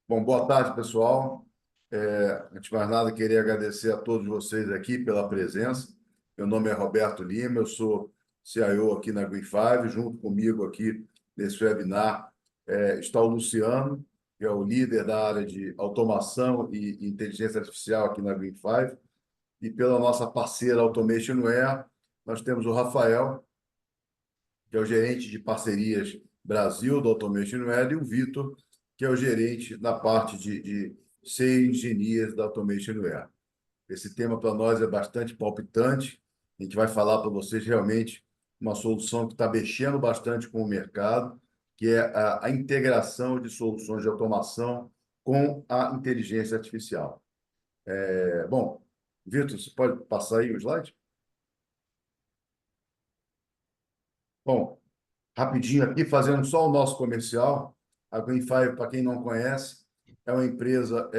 Bom, boa tarde, pessoal. Antes de mais nada, queria agradecer a todos vocês aqui pela presença. Meu nome é Roberto Lima, eu sou CIO aqui na Green5. Junto comigo aqui nesse webinar está o Luciano, que é o líder da área de automação e inteligência artificial aqui na Green5. E pela nossa parceira Automationware, nós temos o Rafael, que é o gerente de parcerias Brasil do Automationware, e o Vitor, que é o gerente na parte de Sales Engineers da Automationware. Esse tema para nós é bastante palpitante. A gente vai falar para vocês realmente uma solução que está mexendo bastante com o mercado, que é a integração de soluções de automação com a inteligência artificial. Bom, Vitor, você pode passar aí o slide? Bom, rapidinho aqui, fazendo só o nosso comercial. A Green5, para quem não conhece, é uma empresa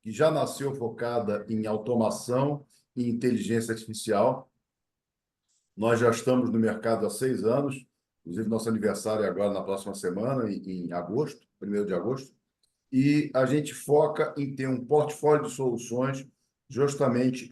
que já nasceu focada em automação e inteligência artificial. Nós já estamos no mercado há 6 anos, inclusive nosso aniversário é agora na próxima semana, em agosto, 1º de agosto, e a gente foca em ter um portfólio de soluções justamente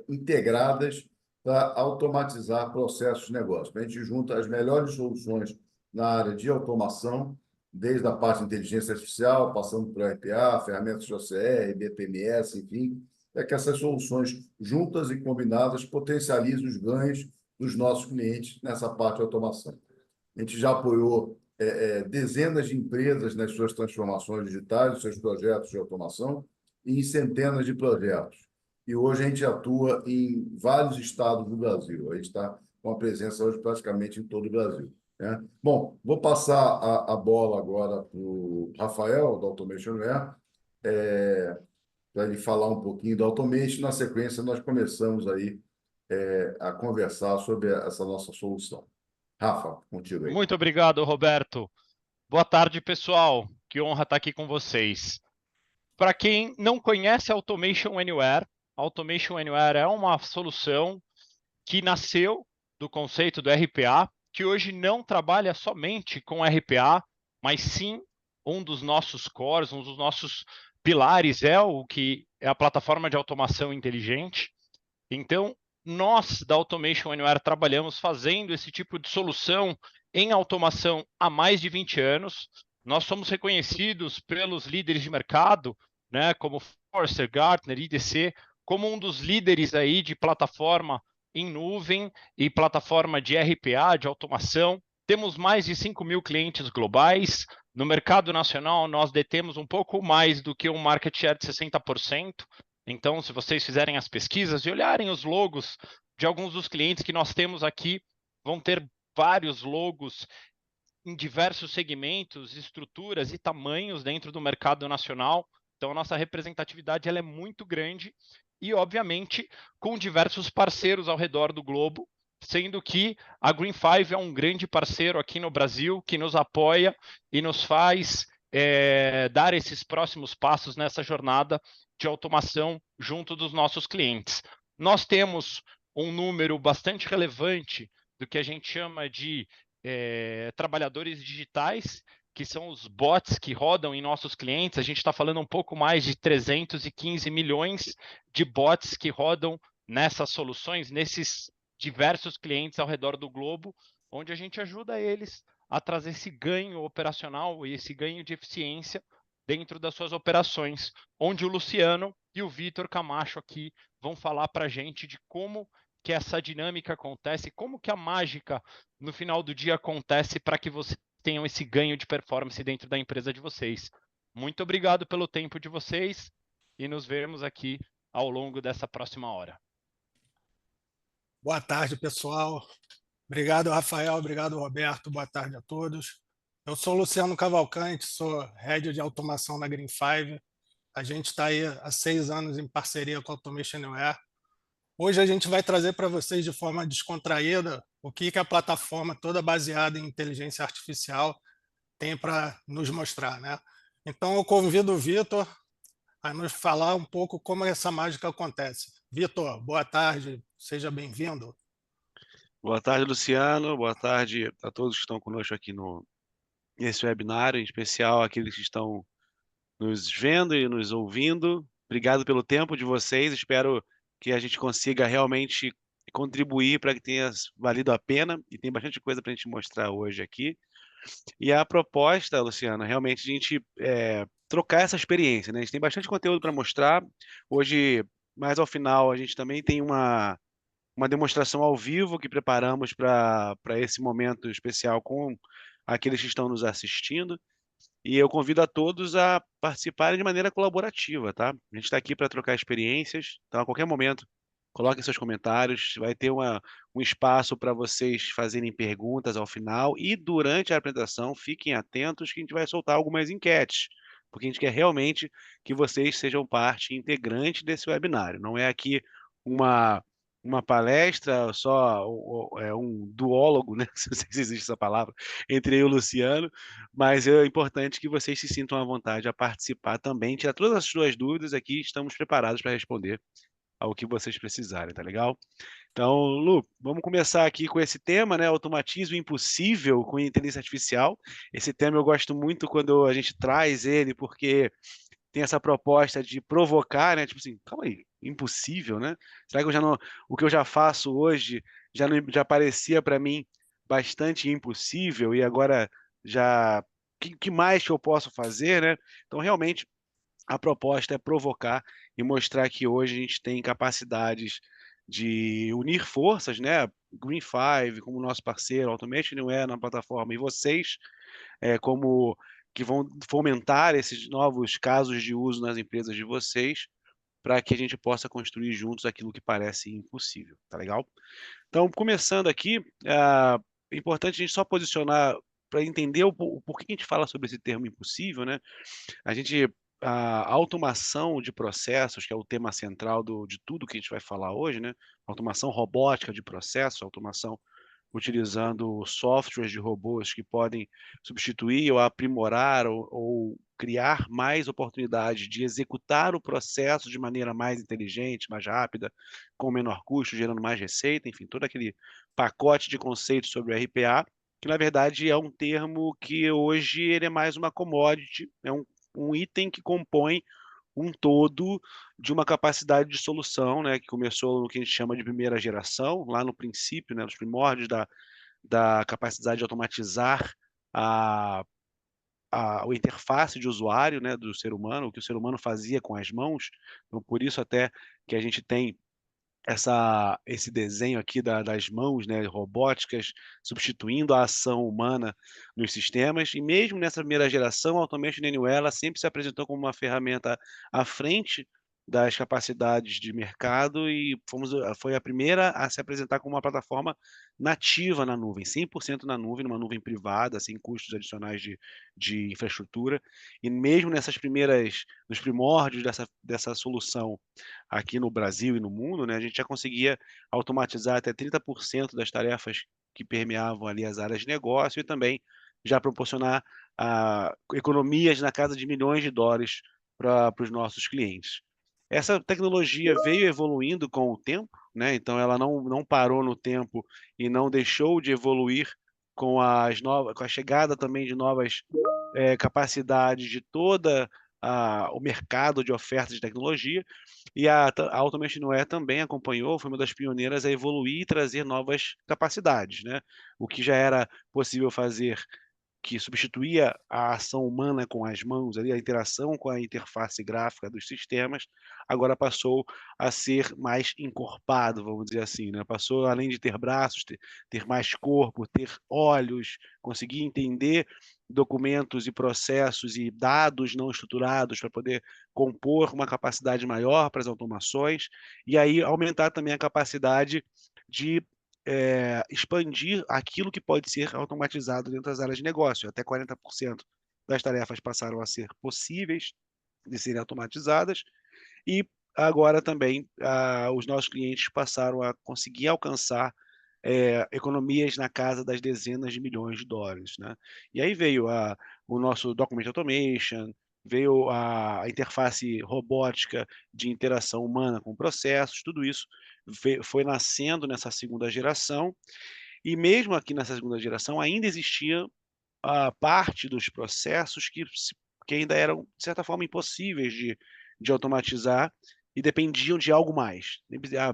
integradas para automatizar processos de negócio. A gente junta as melhores soluções na área de automação, desde a parte de inteligência artificial, passando por RPA, ferramentas de OCR, BPMS, enfim, é que essas soluções juntas e combinadas potencializam os ganhos dos nossos clientes nessa parte de automação. A gente já apoiou dezenas de empresas nas suas transformações digitais, nos seus projetos de automação, e em centenas de projetos. E hoje a gente atua em vários estados do Brasil. A gente está com a presença hoje praticamente em todo o Brasil, né? Bom, vou passar a bola agora para o Rafael, da Automationware, para ele falar um pouquinho da Automation. Na sequência, nós começamos aí a conversar sobre essa nossa solução. Rafa, contigo aí. Muito obrigado, Roberto. Boa tarde, pessoal. Que honra estar aqui com vocês. Para quem não conhece a Automation Anywhere é uma solução que nasceu do conceito do RPA, que hoje não trabalha somente com RPA, mas sim um dos nossos cores, um dos nossos pilares é o que é a plataforma de automação inteligente. Então, nós da Automation Anywhere trabalhamos fazendo esse tipo de solução em automação há mais de 20 anos. Nós somos reconhecidos pelos líderes de mercado, né, como Forrester, Gartner, IDC, como um dos líderes aí de plataforma em nuvem e plataforma de RPA, de automação. Temos mais de 5.000 clientes globais. No mercado nacional, nós detemos um pouco mais do que um market share de 60%. Então, se vocês fizerem as pesquisas e olharem os logos de alguns dos clientes que nós temos aqui, vão ter vários logos em diversos segmentos, estruturas e tamanhos dentro do mercado nacional. Então, a nossa representatividade ela é muito grande e, obviamente, com diversos parceiros ao redor do globo, sendo que a Green5 é um grande parceiro aqui no Brasil que nos apoia e nos faz dar esses próximos passos nessa jornada de automação junto dos nossos clientes. Nós temos um número bastante relevante do que a gente chama de trabalhadores digitais, que são os bots que rodam em nossos clientes. A gente está falando um pouco mais de 315 milhões de bots que rodam nessas soluções, nesses diversos clientes ao redor do globo, onde a gente ajuda eles a trazer esse ganho operacional e esse ganho de eficiência dentro das suas operações, onde o Luciano e o Vitor Camacho aqui vão falar para a gente de como que essa dinâmica acontece, como que a mágica no final do dia acontece para que vocês tenham esse ganho de performance dentro da empresa de vocês. Muito obrigado pelo tempo de vocês e nos vemos aqui ao longo dessa próxima hora. Boa tarde, pessoal. Obrigado, Rafael. Obrigado, Roberto. Boa tarde a todos. Eu sou Luciano Cavalcante, sou Head de Automação na Green5. A gente está aí há 6 anos em parceria com a Automation Anywhere. Hoje a gente vai trazer para vocês de forma descontraída o que a plataforma toda baseada em inteligência artificial tem para nos mostrar, né? Então eu convido o Vitor a nos falar um pouco como essa mágica acontece. Vitor, boa tarde, seja bem-vindo. Boa tarde, Luciano. Boa tarde a todos que estão conosco aqui nesse webinário, em especial aqueles que estão nos vendo e nos ouvindo. Obrigado pelo tempo de vocês. Espero que a gente consiga realmente contribuir para que tenha valido a pena. E tem bastante coisa para a gente mostrar hoje aqui. E a proposta, Luciano, realmente a gente trocar essa experiência, né? A gente tem bastante conteúdo para mostrar. Hoje, mais ao final, a gente também tem uma demonstração ao vivo que preparamos para esse momento especial com aqueles que estão nos assistindo. E eu convido a todos a participarem de maneira colaborativa, tá? A gente está aqui para trocar experiências, então a qualquer momento coloquem seus comentários, vai ter um espaço para vocês fazerem perguntas ao final e durante a apresentação fiquem atentos que a gente vai soltar algumas enquetes, porque a gente quer realmente que vocês sejam parte integrante desse webinário. Não é aqui uma palestra, só um duólogo, né? Não sei se existe essa palavra, entre eu e o Luciano, mas é importante que vocês se sintam à vontade a participar também, tirar todas as suas dúvidas aqui, estamos preparados para responder ao que vocês precisarem, tá legal? Então, Lu, vamos começar aqui com esse tema, né? Automatismo impossível com inteligência artificial. Esse tema eu gosto muito quando a gente traz ele, porque tem essa proposta de provocar, né? Tipo assim, calma aí, impossível, né? Será que eu já não, o que eu já faço hoje já parecia para mim bastante impossível e agora já que mais que eu posso fazer, né? Então, realmente, a proposta é provocar e mostrar que hoje a gente tem capacidades de unir forças, né? Green5, como nosso parceiro, Automation Anywhere na plataforma, e vocês, como que vão fomentar esses novos casos de uso nas empresas de vocês, para que a gente possa construir juntos aquilo que parece impossível, tá legal? Então, começando aqui, é importante a gente só posicionar para entender o porquê que a gente fala sobre esse termo impossível, né? A automação de processos, que é o tema central de tudo que a gente vai falar hoje, né? Automação robótica de processos, automação utilizando softwares de robôs que podem substituir ou aprimorar ou criar mais oportunidades de executar o processo de maneira mais inteligente, mais rápida, com menor custo, gerando mais receita, enfim, todo aquele pacote de conceitos sobre o RPA, que na verdade é um termo que hoje ele é mais uma commodity, é um item que compõe um todo de uma capacidade de solução, né, que começou no que a gente chama de primeira geração, lá no princípio, né, nos primórdios da capacidade de automatizar a interface de usuário, né, do ser humano, o que o ser humano fazia com as mãos. Então, por isso até que a gente tem esse desenho aqui das mãos, né, robóticas, substituindo a ação humana nos sistemas. E mesmo nessa primeira geração, a Automation Anywhere ela sempre se apresentou como uma ferramenta à frente das capacidades de mercado e foi a primeira a se apresentar como uma plataforma nativa na nuvem, 100% na nuvem, numa nuvem privada, sem custos adicionais de infraestrutura. E mesmo nos primórdios dessa solução aqui no Brasil e no mundo, né, a gente já conseguia automatizar até 30% das tarefas que permeavam ali as áreas de negócio e também já proporcionar economias na casa de milhões de dólares para os nossos clientes. Essa tecnologia veio evoluindo com o tempo, né? Então ela não parou no tempo e não deixou de evoluir com a chegada também de novas capacidades de toda o mercado de ofertas de tecnologia, e a Automation Anywhere também acompanhou, foi uma das pioneiras a evoluir e trazer novas capacidades, né? O que já era possível fazer, que substituía a ação humana com as mãos, ali, a interação com a interface gráfica dos sistemas, agora passou a ser mais encorpado, vamos dizer assim, né? Passou, além de ter braços, ter mais corpo, ter olhos, conseguir entender documentos e processos e dados não estruturados para poder compor uma capacidade maior para as automações, e aí aumentar também a capacidade de expandir aquilo que pode ser automatizado dentro das áreas de negócio. Até 40% das tarefas passaram a ser possíveis de serem automatizadas e agora também os nossos clientes passaram a conseguir alcançar economias na casa das dezenas de milhões de dólares, né? E aí veio o nosso Document Automation, veio a interface robótica de interação humana com processos, tudo isso foi nascendo nessa segunda geração, e mesmo aqui nessa segunda geração ainda existia a parte dos processos que porque ainda eram, de certa forma, impossíveis de automatizar e dependiam de algo mais.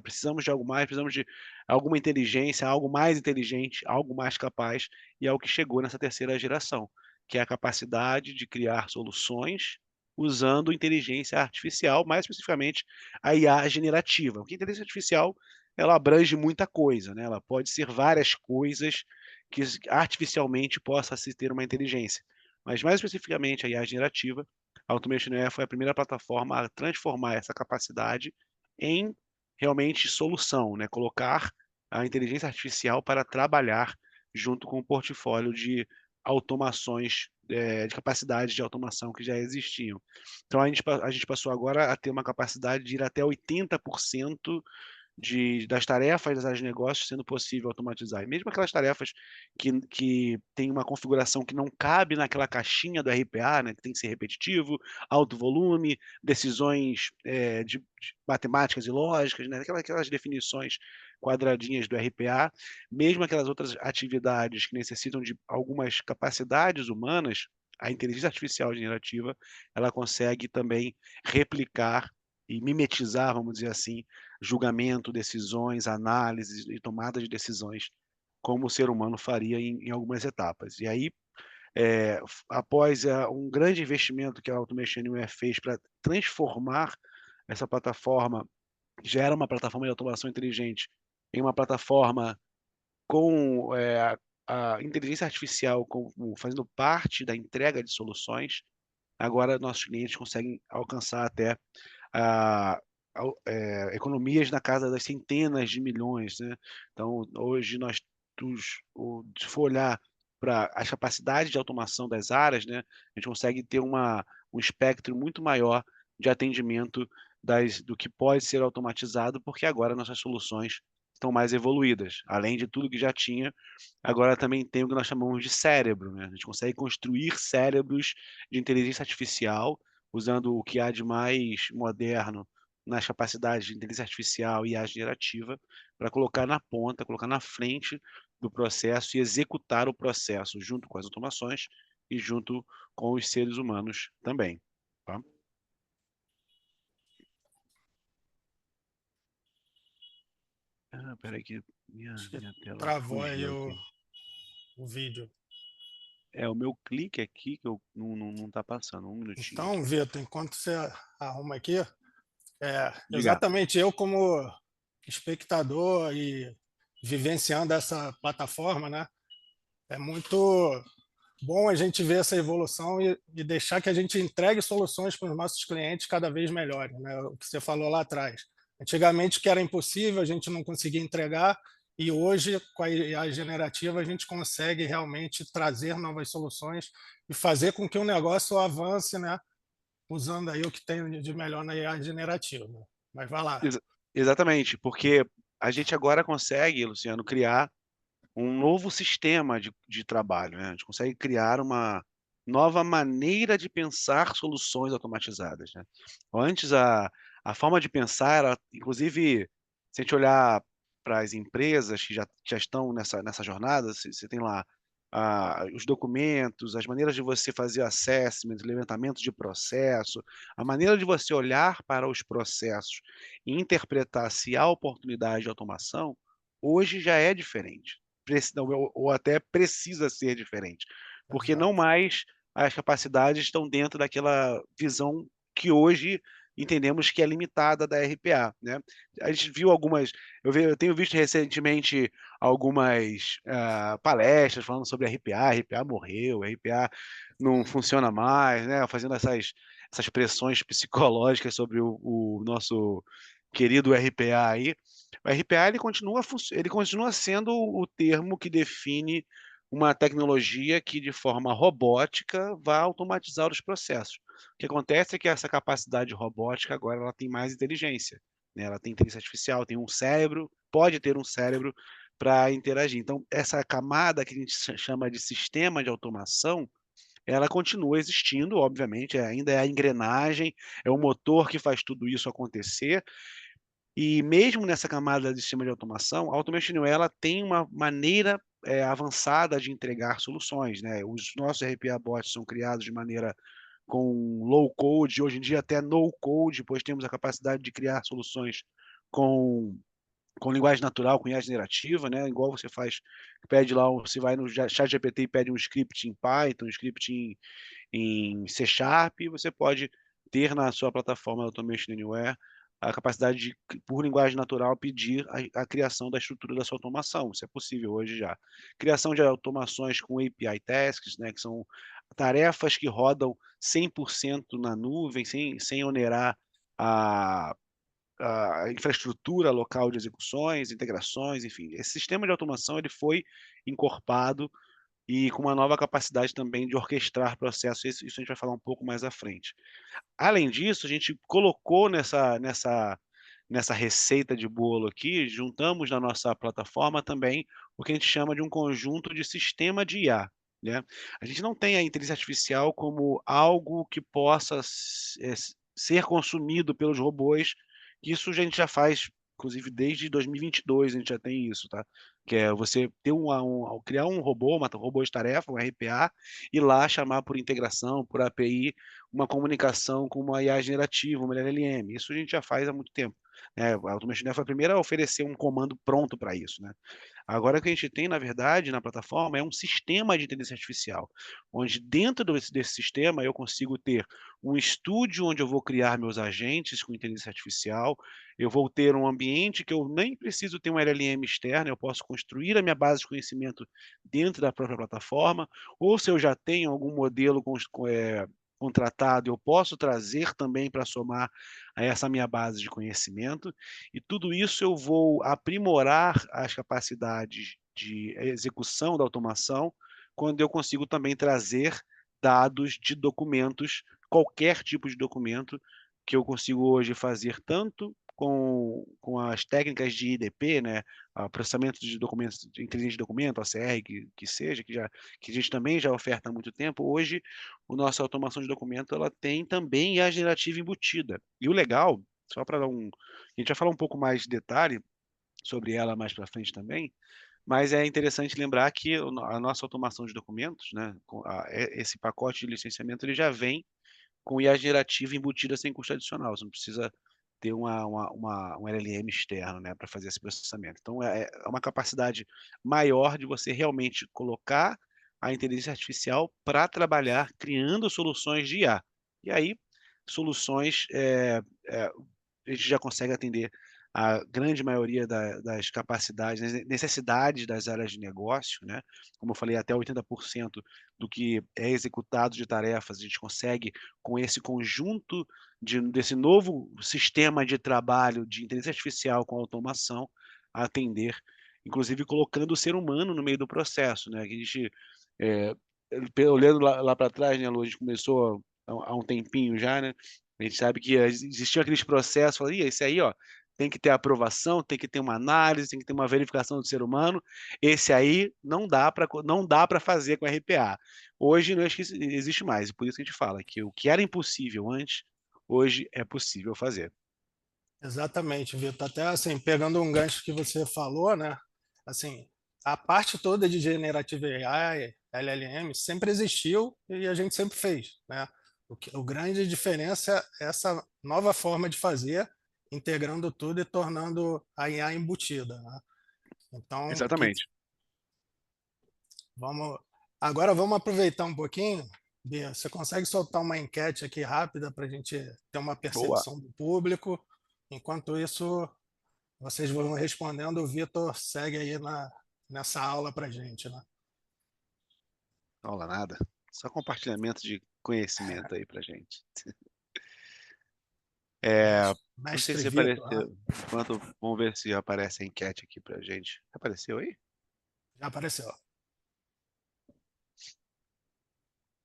Precisamos de algo mais, precisamos de alguma inteligência, algo mais inteligente, algo mais capaz, e é o que chegou nessa terceira geração, que é a capacidade de criar soluções usando inteligência artificial, mais especificamente a IA generativa. Porque a inteligência artificial, ela abrange muita coisa, né? Ela pode ser várias coisas que artificialmente possa se ter uma inteligência. Mas mais especificamente a IA generativa, a Automation AI foi a primeira plataforma a transformar essa capacidade em realmente solução, né? Colocar a inteligência artificial para trabalhar junto com o portfólio de automações, de capacidades de automação que já existiam. Então a gente passou agora a ter uma capacidade de ir até 80% das tarefas das áreas de negócio sendo possível automatizar. E mesmo aquelas tarefas que tem uma configuração que não cabe naquela caixinha do RPA, né, que tem que ser repetitivo, alto volume, decisões de matemáticas e lógicas, né, aquelas definições quadradinhas do RPA, mesmo aquelas outras atividades que necessitam de algumas capacidades humanas, a inteligência artificial generativa, ela consegue também replicar e mimetizar, vamos dizer assim, julgamento, decisões, análises e tomada de decisões, como o ser humano faria em algumas etapas. E aí, após um grande investimento que a Automation Anywhere fez para transformar essa plataforma, que já era uma plataforma de automação inteligente, em uma plataforma com a inteligência artificial fazendo parte da entrega de soluções, agora nossos clientes conseguem alcançar até a economias na casa das centenas de milhões, né. Então, hoje se for olhar para as capacidades de automação das áreas, né, a gente consegue ter um espectro muito maior de atendimento do que pode ser automatizado, porque agora nossas soluções estão mais evoluídas. Além de tudo que já tinha, agora também tem o que nós chamamos de cérebro, né. A gente consegue construir cérebros de inteligência artificial, usando o que há de mais moderno nas capacidades de inteligência artificial e IA generativa, para colocar na ponta, colocar na frente do processo e executar o processo junto com as automações e junto com os seres humanos também, tá? Espera aí que minha tela Travou aí fugiu aqui. o vídeo. O meu clique aqui que eu não tá passando, um minutinho Então, aqui. Vitor, enquanto você arruma aqui, Diga. exatamente eu como espectador e vivenciando essa plataforma, né? É muito bom a gente ver essa evolução e deixar que a gente entregue soluções para os nossos clientes cada vez melhores, né? O que você falou lá atrás. Antigamente, que era impossível, a gente não conseguia entregar, e hoje, com a IA generativa, a gente consegue realmente trazer novas soluções e fazer com que o negócio avance, né? Usando aí o que tem de melhor na IA generativa. Mas vai lá. Exatamente, porque a gente agora consegue, Luciano, criar um novo sistema de trabalho, né? A gente consegue criar uma nova maneira de pensar soluções automatizadas, né? Antes, a forma de pensar era, inclusive, se a gente olhar para as empresas que já estão nessa jornada, você tem lá os documentos, as maneiras de você fazer assessment, levantamento de processo, a maneira de você olhar para os processos e interpretar se há oportunidade de automação, hoje já é diferente. Ou até precisa ser diferente, porque não Exato. mais as capacidades estão dentro daquela visão que hoje entendemos que é limitada da RPA, né. A gente viu eu tenho visto recentemente algumas, palestras falando sobre RPA morreu, RPA não funciona mais, né, fazendo essas pressões psicológicas sobre o nosso querido RPA aí. O RPA ele continua sendo o termo que define uma tecnologia que, de forma robótica, vai automatizar os processos. O que acontece é que essa capacidade robótica agora ela tem mais inteligência, né? Ela tem inteligência artificial, tem um cérebro, pode ter um cérebro para interagir. Então, essa camada que a gente chama de sistema de automação, ela continua existindo, obviamente, ainda é a engrenagem, é o motor que faz tudo isso acontecer, e mesmo nessa camada de sistema de automação, a Automation Anywhere ela tem uma maneira, avançada de entregar soluções, né. Os nossos RPA bots são criados de maneira com low code, hoje em dia até no code, pois temos a capacidade de criar soluções com linguagem natural, com IA generativa, né? Igual você faz, pede lá, você vai no ChatGPT e pede um script em Python, um script em C Sharp, e você pode ter na sua plataforma Automation Anywhere a capacidade de, por linguagem natural, pedir a criação da estrutura da sua automação. Isso é possível hoje já. Criação de automações com API Tasks, né, que são tarefas que rodam 100% na nuvem, sem onerar a infraestrutura local de execuções, integrações, enfim. Esse sistema de automação ele foi encorpado e com uma nova capacidade também de orquestrar processos. Isso a gente vai falar um pouco mais à frente. Além disso, a gente colocou nessa receita de bolo aqui, juntamos na nossa plataforma também o que a gente chama de um conjunto de sistema de IA, né? A gente não tem a inteligência artificial como algo que possa ser consumido pelos robôs. Isso a gente já faz, inclusive desde 2022 a gente já tem isso, tá? Que é você ter criar um robô, um robô de tarefa, um RPA, e lá chamar por integração, por API, uma comunicação com uma IA generativa, uma LLM. Isso a gente já faz há muito tempo, né? A Automation foi a primeira a oferecer um comando pronto para isso, né? Agora o que a gente tem, na verdade, na plataforma é um sistema de inteligência artificial, onde dentro desse sistema eu consigo ter um estúdio onde eu vou criar meus agentes com inteligência artificial, eu vou ter um ambiente que eu nem preciso ter um LLM externo, eu posso construir a minha base de conhecimento dentro da própria plataforma, ou se eu já tenho algum modelo contratado, eu posso trazer também para somar a essa minha base de conhecimento, e tudo isso eu vou aprimorar as capacidades de execução da automação, quando eu consigo também trazer dados de documentos, qualquer tipo de documento que eu consigo hoje fazer tanto com as técnicas de IDP, né, processamento de documentos, de inteligência de documento, OCR, que seja, que a gente também já oferta há muito tempo. Hoje, a nossa automação de documento ela tem também a generativa embutida. E o legal, só para dar a gente vai falar um pouco mais de detalhe sobre ela mais para frente também, mas é interessante lembrar que a nossa automação de documentos, né, esse pacote de licenciamento, ele já vem com IA generativa embutida sem custo adicional. Você não precisa ter um LLM externo, né, para fazer esse processamento. Então, é uma capacidade maior de você realmente colocar a inteligência artificial para trabalhar criando soluções de IA. E aí, soluções, a gente já consegue atender a grande maioria das capacidades, das necessidades das áreas de negócio, né? Como eu falei, até 80% do que é executado de tarefas, a gente consegue, com esse conjunto desse novo sistema de trabalho de inteligência artificial com automação, atender, inclusive colocando o ser humano no meio do processo, né? Que a gente, olhando lá para trás, né, Lu, a gente começou há um tempinho já, né? A gente sabe que existiam aqueles processos, falando, esse aí, ó, tem que ter aprovação, tem que ter uma análise, tem que ter uma verificação do ser humano. Esse aí não dá para fazer com RPA. Hoje não existe mais, e por isso que a gente fala que o que era impossível antes, hoje é possível fazer. Exatamente, Vitor. Até assim, pegando um gancho que você falou, né? Assim, a parte toda de Generative AI, LLM, sempre existiu e a gente sempre fez, né? O grande diferença é essa nova forma de fazer, integrando tudo e tornando a IA embutida, né? Então, Exatamente. agora vamos aproveitar um pouquinho. Bia, você consegue soltar uma enquete aqui rápida para a gente ter uma Boa. percepção do público? Enquanto isso, vocês vão respondendo, o Vitor segue aí nessa aula para a gente, né? Aula nada. Só compartilhamento de conhecimento aí pra gente. Não sei Mestre se Vitor, apareceu. Vamos ver se aparece a enquete aqui pra gente. Apareceu aí? já apareceu.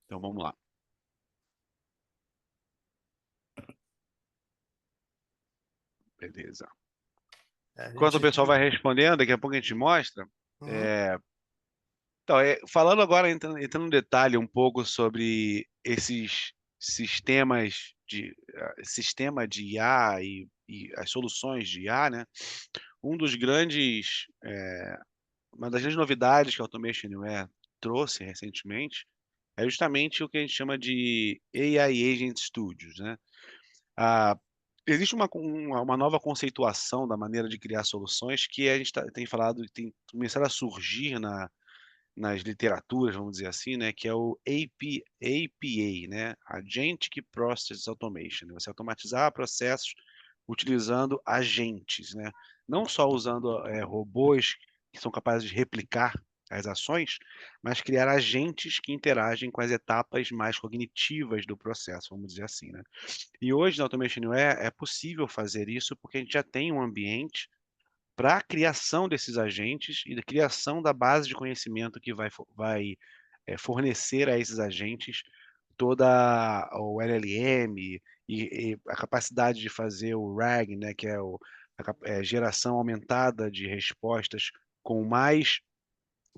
Então vamos lá. Beleza. Enquanto o pessoal vai respondendo, daqui a pouco a gente mostra. Então, falando agora, entrando no detalhe um pouco sobre esses sistema de IA e as soluções de IA, né? Uma das grandes novidades que a Automation Anywhere trouxe recentemente é justamente o que a gente chama de AI Agent Studios, né? Ah, existe uma nova conceituação da maneira de criar soluções que a gente tem falado, tem começado a surgir nas literaturas, vamos dizer assim, né, que é o APA, né, Agentic Process Automation, né, você automatizar processos utilizando agentes, né, não só usando robôs que são capazes de replicar as ações, mas criar agentes que interagem com as etapas mais cognitivas do processo, vamos dizer assim, né. E hoje na Automation Anywhere é possível fazer isso porque a gente já tem um ambiente para a criação desses agentes e da criação da base de conhecimento que vai fornecer a esses agentes toda o LLM e a capacidade de fazer o RAG, né, que é geração aumentada de respostas com mais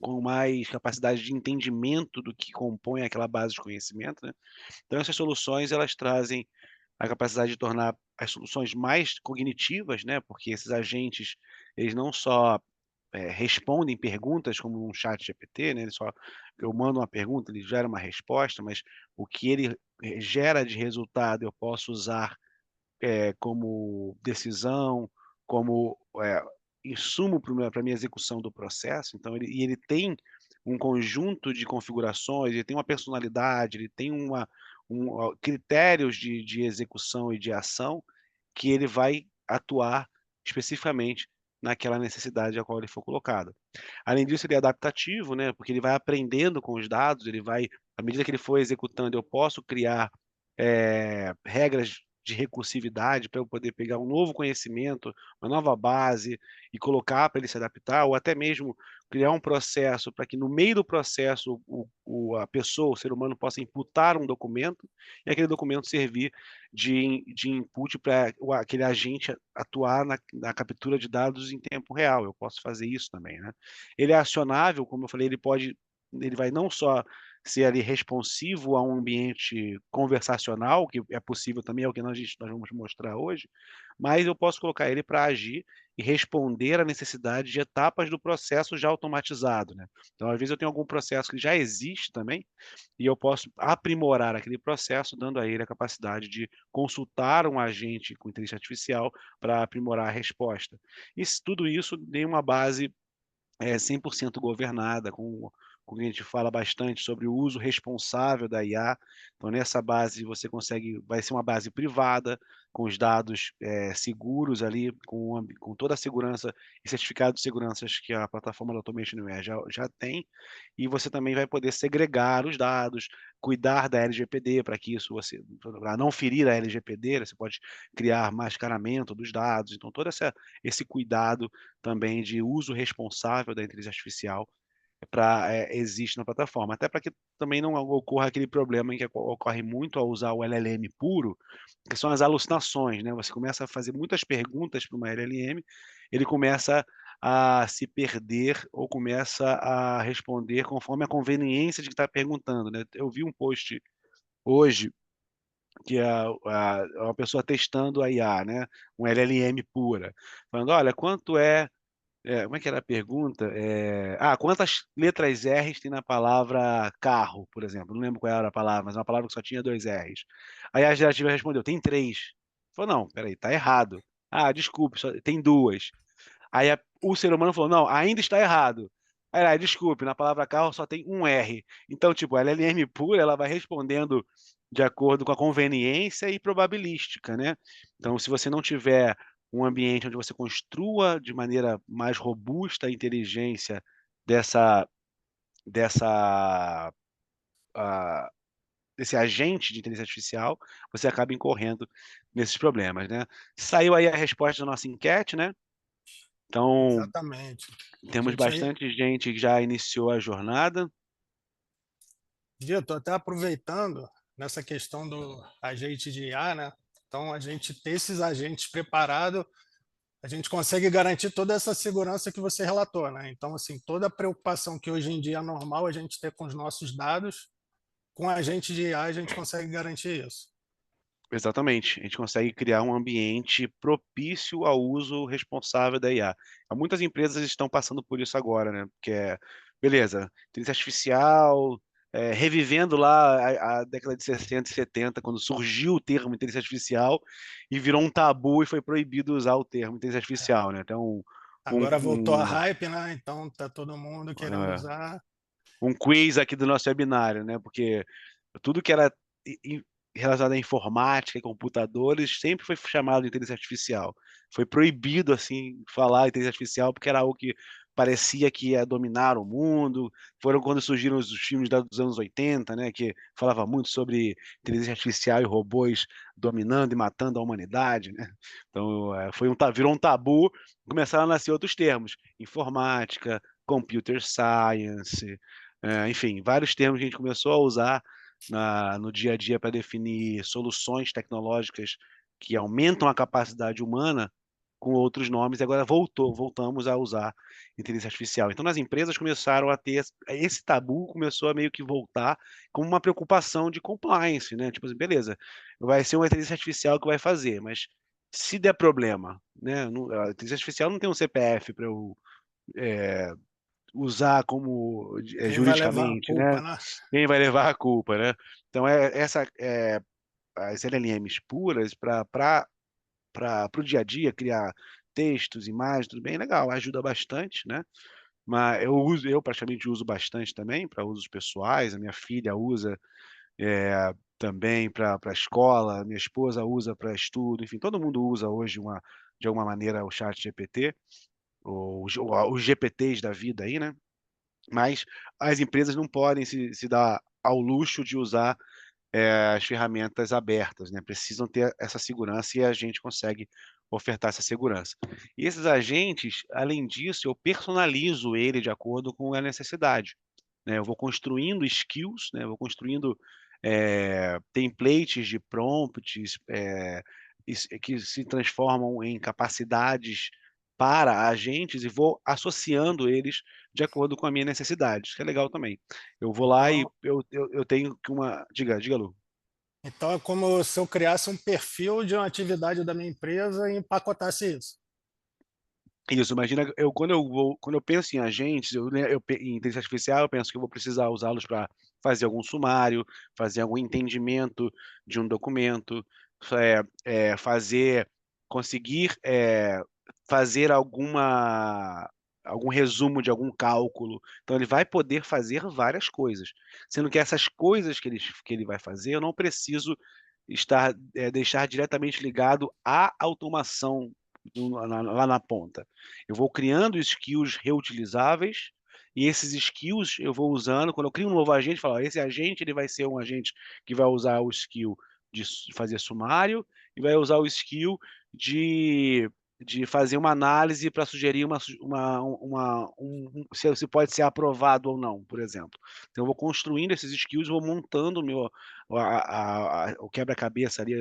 com mais capacidade de entendimento do que compõe aquela base de conhecimento, né. Então essas soluções elas trazem a capacidade de tornar as soluções mais cognitivas, né, porque esses agentes, eles não só, respondem perguntas como um chat GPT, né, eu mando uma pergunta, ele gera uma resposta, mas o que ele, gera de resultado eu posso usar, como decisão, como, insumo para minha execução do processo, então ele tem um conjunto de configurações, ele tem uma personalidade, ele tem critérios de execução e de ação, que ele vai atuar especificamente naquela necessidade a qual ele for colocado. Além disso, ele é adaptativo, né, porque ele vai aprendendo com os dados, à medida que ele for executando, eu posso criar, regras de recursividade para eu poder pegar um novo conhecimento, uma nova base e colocar para ele se adaptar, ou até mesmo criar um processo para que no meio do processo a pessoa, o ser humano, possa imputar um documento e aquele documento servir de input para aquele agente atuar na captura de dados em tempo real. Eu posso fazer isso também, né. Ele é acionável, como eu falei, ele vai não só ser ali responsivo a um ambiente conversacional, que é possível também, é o que nós vamos mostrar hoje, mas eu posso colocar ele para agir e responder à necessidade de etapas do processo já automatizado, né. Então, às vezes, eu tenho algum processo que já existe também, e eu posso aprimorar aquele processo, dando a ele a capacidade de consultar um agente com inteligência artificial para aprimorar a resposta. Tudo isso tem uma base 100% governada, com que a gente fala bastante sobre o uso responsável da IA. Então, nessa base você vai ser uma base privada, com os dados, seguros ali, com toda a segurança e certificado de seguranças que a plataforma da Automation Anywhere já tem, e você também vai poder segregar os dados, cuidar da LGPD para que isso pra não ferir a LGPD, você pode criar mascaramento dos dados, então todo esse cuidado também de uso responsável da inteligência artificial existe na plataforma. Até para que também não ocorra aquele problema em que ocorre muito ao usar o LLM puro, que são as alucinações, né. Você começa a fazer muitas perguntas para uma LLM, ele começa a se perder ou começa a responder conforme a conveniência de que está perguntando, né. Eu vi um post hoje que é uma pessoa testando a IA, né, um LLM pura, falando: "Olha, como é que era a pergunta? Quantas letras R's tem na palavra carro, por exemplo? Não lembro qual era a palavra, mas é uma palavra que só tinha 2 R's. Aí a gerativa respondeu: "Tem 3". Falou: "Não, espera aí, tá errado". "Ah, desculpe, só tem 2". Aí o ser humano falou: "Não, ainda está errado". Aí ela: "Desculpe, na palavra carro só tem um R". Então, tipo, a LLM pura, ela vai respondendo de acordo com a conveniência e probabilística, né. Então, se você não tiver um ambiente onde você construa de maneira mais robusta a inteligência dessa dessa, ah, desse agente de inteligência artificial, você acaba incorrendo nesses problemas, né. Saiu aí a resposta da nossa enquete, né, então Exatamente. A temos gente aí, bastante gente que já iniciou a jornada. Vitor, até aproveitando nessa questão do agente de IA, né? Então, a gente ter esses agentes preparados, a gente consegue garantir toda essa segurança que você relatou, né? Então, assim, toda a preocupação que hoje em dia é normal a gente ter com os nossos dados, com agente de IA a gente consegue garantir isso. Exatamente, a gente consegue criar um ambiente propício ao uso responsável da IA. Muitas empresas estão passando por isso agora, né, beleza, inteligência artificial, revivendo lá a década de 60 e 70, quando surgiu o termo inteligência artificial e virou um tabu e foi proibido usar o termo inteligência artificial, né? Então, Agora voltou a um, hype, né? Então tá todo mundo querendo um, usar. um quiz aqui do nosso webinário, né? Porque tudo que era relacionado à informática e computadores sempre foi chamado de inteligência artificial. Foi proibido, assim, falar inteligência artificial porque era algo que parecia que ia dominar o mundo. Foram quando surgiram os filmes dos anos 80, né, que falava muito sobre inteligência artificial e robôs dominando e matando a humanidade, né? Então, virou um tabu, começaram a nascer outros termos: informática, computer science, enfim, vários termos que a gente começou a usar no dia a dia para definir soluções tecnológicas que aumentam a capacidade humana com outros nomes, e agora voltamos a usar inteligência artificial. Então, nas empresas começaram a ter esse tabu, começou a meio que voltar como uma preocupação de compliance, né? Tipo assim, beleza, vai ser uma inteligência artificial que vai fazer, mas se der problema, né? A inteligência artificial não tem um CPF para eu usar como Quem vai levar a juridicamente, culpa, né? né? Quem vai levar a culpa, né? Então, as LLMs puras para o dia a dia, criar textos, imagens, tudo bem, legal, ajuda bastante, né? Mas eu praticamente uso bastante também para usos pessoais, a minha filha usa também para a escola, minha esposa usa para estudo, enfim, todo mundo usa hoje de alguma maneira o chat GPT, ou os GPTs da vida aí, né? Mas as empresas não podem se dar ao luxo de usar as ferramentas abertas, né? Precisam ter essa segurança e a gente consegue ofertar essa segurança. E esses agentes, além disso, eu personalizo ele de acordo com a necessidade, né? Eu vou construindo skills, né? Eu vou construindo templates de prompts que se transformam em capacidades para agentes e vou associando eles de acordo com a minha necessidade, isso que é legal também. Eu vou lá e Então, eu tenho que Diga, Lu. então é como se eu criasse um perfil de uma atividade da minha empresa e empacotasse isso. Isso, imagina, quando eu penso em agentes, em inteligência artificial, eu penso que eu vou precisar usá-los para fazer algum sumário, fazer algum entendimento de um documento, conseguir fazer algum resumo de algum cálculo. Então, ele vai poder fazer várias coisas, sendo que essas coisas que ele vai fazer, eu não preciso deixar diretamente ligado à automação lá na ponta. Eu vou criando skills reutilizáveis e esses skills eu vou usando. Quando eu crio um novo agente, eu falo, esse agente ele vai ser um agente que vai usar o skill de fazer sumário e vai usar o skill de, de fazer uma análise para sugerir se pode ser aprovado ou não, por exemplo. Então, eu vou construindo esses skills, vou montando o quebra-cabeça ali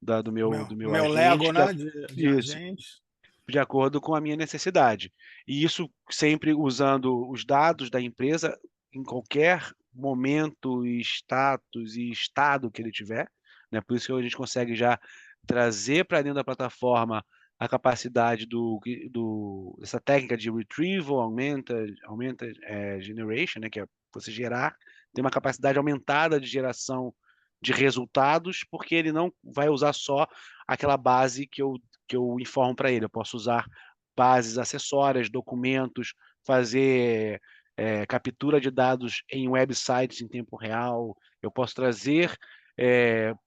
do meu Meu Lego, agente, né, de isso, agentes. de acordo com a minha necessidade. E isso sempre usando os dados da empresa em qualquer momento, status e estado que ele tiver, né? Por isso que a gente consegue já trazer para dentro da plataforma a capacidade dessa técnica de retrieval, augmented generation, né? Que é você gerar, tem uma capacidade aumentada de geração de resultados, porque ele não vai usar só aquela base que eu informo para ele. Eu posso usar bases acessórias, documentos, fazer captura de dados em websites em tempo real. Eu posso trazer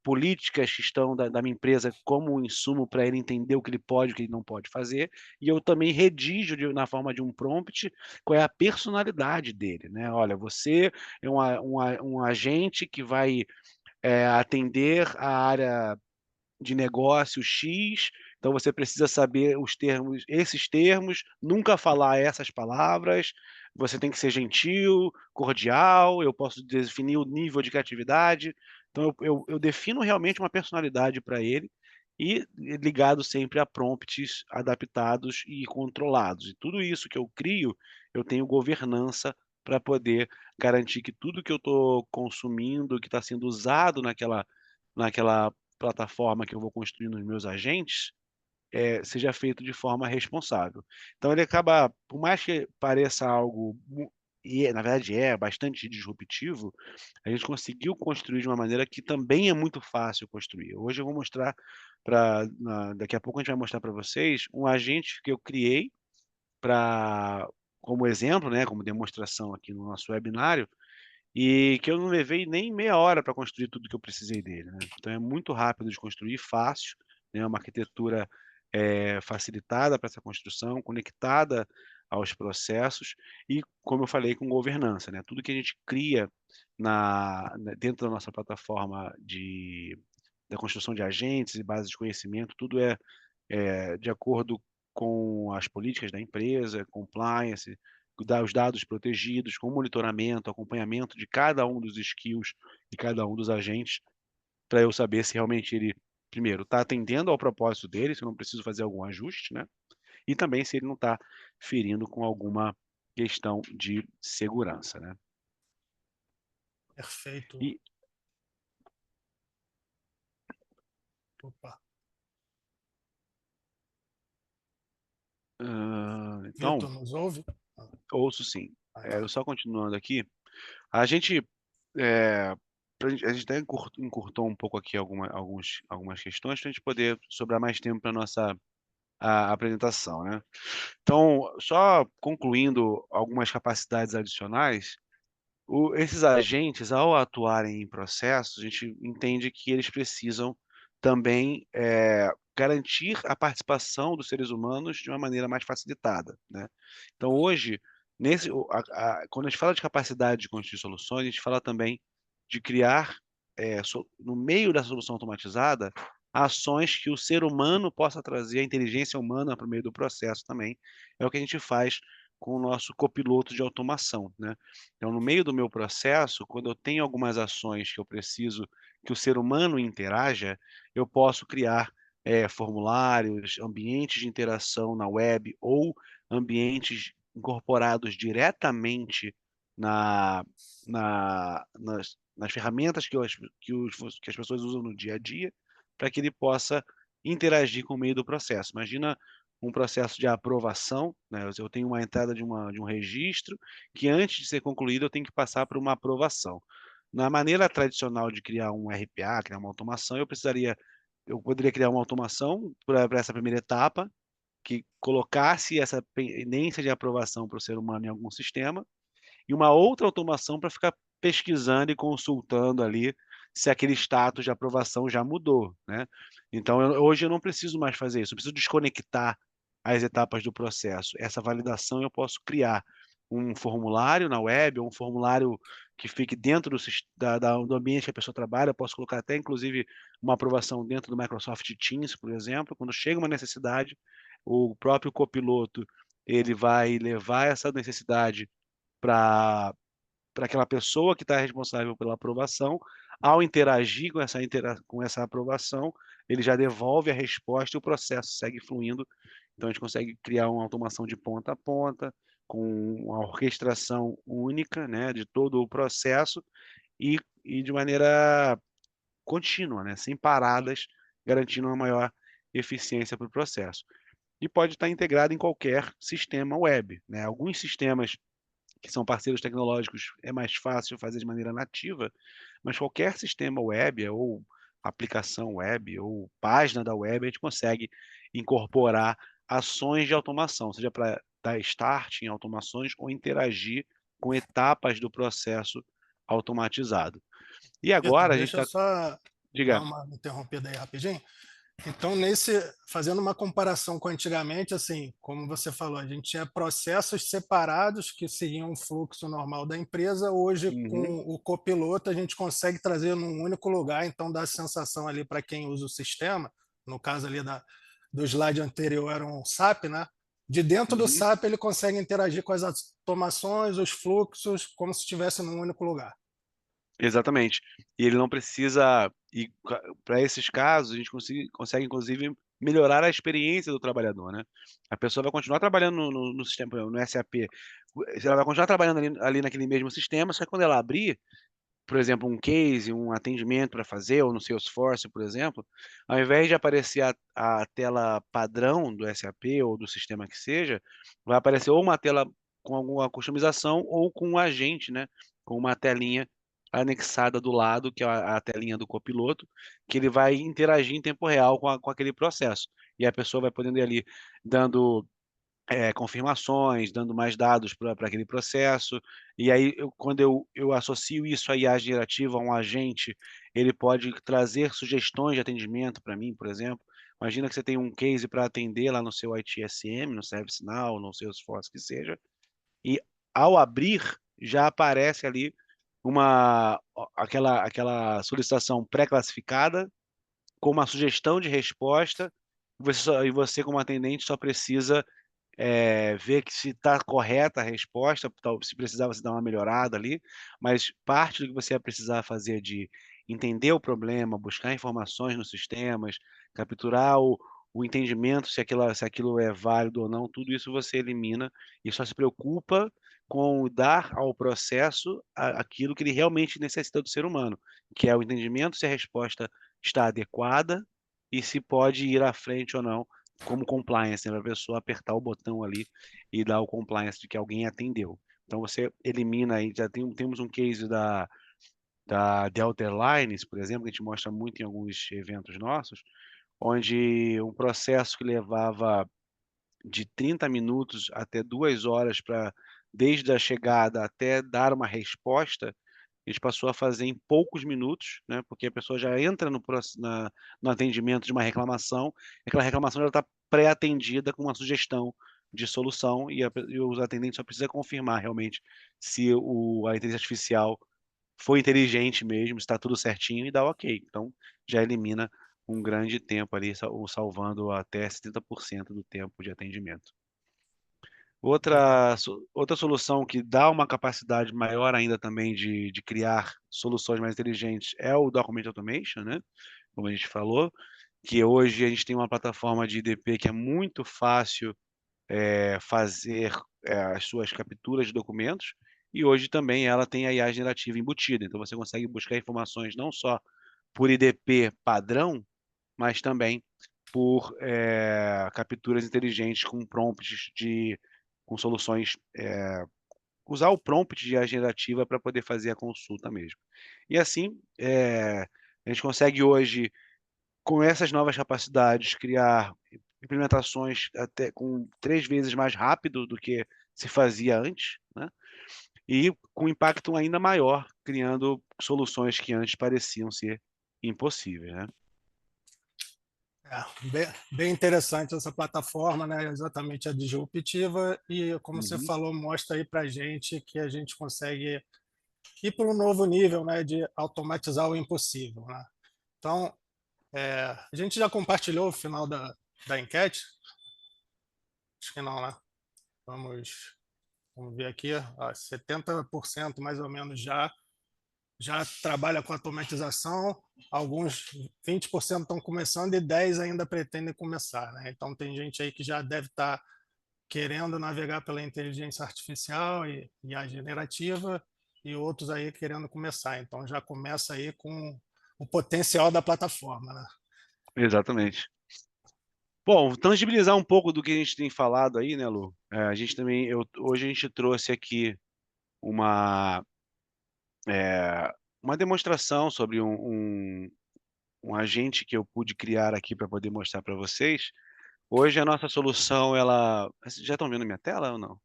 políticas que estão da minha empresa como um insumo para ele entender o que ele pode e o que ele não pode fazer. E eu também redijo na forma de um prompt qual é a personalidade dele, né? Olha, você é um agente que vai atender a área de negócio X, então você precisa saber os termos, esses termos, nunca falar essas palavras, você tem que ser gentil, cordial, eu posso definir o nível de criatividade, então eu defino realmente uma personalidade para ele e ligado sempre a prompts adaptados e controlados. E tudo isso que eu crio, eu tenho governança para poder garantir que tudo que eu estou consumindo, que está sendo usado naquela plataforma que eu vou construir nos meus agentes, seja feito de forma responsável. Então ele acaba, por mais que pareça algo e na verdade é bastante disruptivo, a gente conseguiu construir de uma maneira que também é muito fácil construir. Hoje eu vou mostrar daqui a pouco a gente vai mostrar para vocês um agente que eu criei para como exemplo, né, como demonstração aqui no nosso webinário, e que eu não levei nem meia hora para construir tudo que eu precisei dele, né. Então é muito rápido de construir, fácil, né, uma arquitetura, facilitada para essa construção, conectada aos processos e, como eu falei, com governança, né. Tudo que a gente cria dentro da nossa plataforma da construção de agentes e bases de conhecimento, tudo é de acordo com as políticas da empresa, compliance, dar os dados protegidos, com monitoramento, acompanhamento de cada um dos skills e cada um dos agentes, para eu saber se realmente ele, primeiro, está atendendo ao propósito dele, se eu não preciso fazer algum ajuste, né? E também se ele não está ferindo com alguma questão de segurança, né? Perfeito. E, Opa. então, Vitor, nos ouve? ouço sim. Tá. Eu só continuando aqui, a gente Eh, a gente até encurtou um pouco aqui algumas questões para a gente poder sobrar mais tempo para nossa apresentação, né. Então, só concluindo algumas capacidades adicionais, esses agentes, ao atuarem em processos, a gente entende que eles precisam também, garantir a participação dos seres humanos de uma maneira mais facilitada, né. Então hoje, quando a gente fala de capacidade de construir soluções, a gente fala também de criar, no meio da solução automatizada, ações que o ser humano possa trazer a inteligência humana para o meio do processo também. É o que a gente faz com o nosso copiloto de automação, né. Então, no meio do meu processo, quando eu tenho algumas ações que eu preciso que o ser humano interaja, eu posso criar, formulários, ambientes de interação na web ou ambientes incorporados diretamente na nas ferramentas que as pessoas usam no dia a dia, para que ele possa interagir com o meio do processo. Imagina um processo de aprovação, né, eu tenho uma entrada de um registro, que antes de ser concluído eu tenho que passar por uma aprovação. Na maneira tradicional de criar um RPA, criar uma automação, eu poderia criar uma automação para essa primeira etapa, que colocasse essa pendência de aprovação para o ser humano em algum sistema, e uma outra automação para ficar pesquisando e consultando ali se aquele status de aprovação já mudou, né. Então hoje eu não preciso mais fazer isso, eu preciso desconectar as etapas do processo. Essa validação eu posso criar um formulário na web ou um formulário que fique dentro do ambiente que a pessoa trabalha, eu posso colocar até inclusive uma aprovação dentro do Microsoft Teams, por exemplo, quando chega uma necessidade, o próprio copiloto, ele vai levar essa necessidade para aquela pessoa que está responsável pela aprovação. Ao interagir com essa aprovação, ele já devolve a resposta e o processo segue fluindo. Então a gente consegue criar uma automação de ponta a ponta, com uma orquestração única, né, de todo o processo e de maneira contínua, né, sem paradas, garantindo uma maior eficiência para o processo. E pode estar integrado em qualquer sistema web, né. Alguns sistemas que são parceiros tecnológicos, é mais fácil fazer de maneira nativa, mas qualquer sistema web ou aplicação web ou página da web, a gente consegue incorporar ações de automação, seja para dar start em automações ou interagir com etapas do processo automatizado. E Vitor, agora a gente deixa eu está. só dar Diga. uma interrompida aí rapidinho. Então, fazendo uma comparação com antigamente, assim, como você falou, a gente tinha processos separados que seguiam o fluxo normal da empresa. Hoje, Uhum. com o copiloto, a gente consegue trazer num único lugar, então dá a sensação ali para quem usa o sistema, no caso ali do slide anterior era um SAP, né? De dentro do Uhum. SAP ele consegue interagir com as automações, os fluxos, como se estivesse num único lugar. Exatamente. E ele não precisa e para esses casos, a gente consegue inclusive melhorar a experiência do trabalhador, né. A pessoa vai continuar trabalhando no sistema, por exemplo, no SAP, ela vai continuar trabalhando ali naquele mesmo sistema, só que quando ela abrir, por exemplo, um case, um atendimento para fazer, ou no Salesforce, por exemplo, ao invés de aparecer a tela padrão do SAP ou do sistema que seja, vai aparecer ou uma tela com alguma customização ou com um agente, né? Com uma telinha anexada do lado, que é a telinha do copiloto, que ele vai interagir em tempo real com aquele processo. E a pessoa vai podendo ir ali dando confirmações, dando mais dados para aquele processo. E aí, quando eu associo isso à IA gerativa, a um agente, ele pode trazer sugestões de atendimento para mim, por exemplo. Imagina que você tem um case para atender lá no seu ITSM, no ServiceNow, no Salesforce, que seja, e ao abrir, já aparece ali aquela solicitação pré-classificada com uma sugestão de resposta, e você, como atendente, só precisa ver que se está correta a resposta, se precisar você dar uma melhorada ali, mas parte do que você vai precisar fazer de entender o problema, buscar informações nos sistemas, capturar o entendimento se aquilo é válido ou não, tudo isso você elimina e só se preocupa com dar ao processo aquilo que ele realmente necessita do ser humano, que é o entendimento se a resposta está adequada e se pode ir à frente ou não, como compliance, né, para a pessoa apertar o botão ali e dar o compliance de que alguém atendeu. Então você elimina aí, temos um case da Delta Airlines, por exemplo, que a gente mostra muito em alguns eventos nossos, onde um processo que levava de 30 minutos até 2 horas desde a chegada até dar uma resposta, a gente passou a fazer em poucos minutos, né, porque a pessoa já entra no atendimento de uma reclamação, e aquela reclamação já está pré-atendida com uma sugestão de solução, e os atendentes só precisam confirmar realmente se a inteligência artificial foi inteligente mesmo, está tudo certinho e dá ok. Então, já elimina um grande tempo ali, salvando até 70% do tempo de atendimento. Outra solução que dá uma capacidade maior ainda também de criar soluções mais inteligentes é o Document Automation, né? Como a gente falou, que hoje a gente tem uma plataforma de IDP que é muito fácil fazer as suas capturas de documentos, e hoje também ela tem a IA generativa embutida, então você consegue buscar informações não só por IDP padrão, mas também por capturas inteligentes com prompts com soluções, usar o prompt de IA generativa para poder fazer a consulta mesmo. E assim, a gente consegue hoje, com essas novas capacidades, criar implementações até com 3 vezes mais rápido do que se fazia antes, né? E com impacto ainda maior, criando soluções que antes pareciam ser impossíveis, né? Bem interessante essa plataforma, né? Exatamente a disruptiva, e como você falou, mostra aí para a gente que a gente consegue ir para um novo nível, né, de automatizar o impossível, né? Então, a gente já compartilhou o final da enquete? Acho que não, né? Vamos ver aqui, 70% mais ou menos já trabalha com automatização, alguns 20% estão começando e 10% ainda pretendem começar, né? Então tem gente aí que já deve estar querendo navegar pela inteligência artificial e a generativa, e outros aí querendo começar. Então já começa aí com o potencial da plataforma, né? Exatamente. Bom, tangibilizar um pouco do que a gente tem falado aí, né, Lu? A gente também, hoje a gente trouxe aqui uma demonstração sobre um agente que eu pude criar aqui para poder mostrar para vocês. Hoje a nossa solução, vocês já estão vendo minha tela ou não?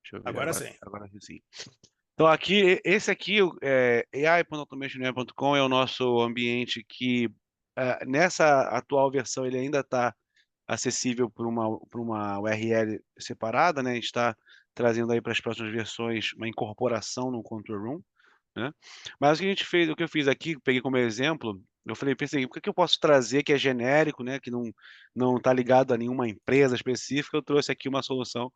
Deixa eu ver Agora sim. Agora sim. Então esse aqui, ai.automationware.com, é o nosso ambiente que nessa atual versão ele ainda está acessível por uma URL separada, né? A gente está trazendo aí para as próximas versões uma incorporação no Control Room, né? Mas o que eu fiz aqui, peguei como exemplo, pensei, o que eu posso trazer que é genérico, né? Que não está ligado a nenhuma empresa específica. Eu trouxe aqui uma solução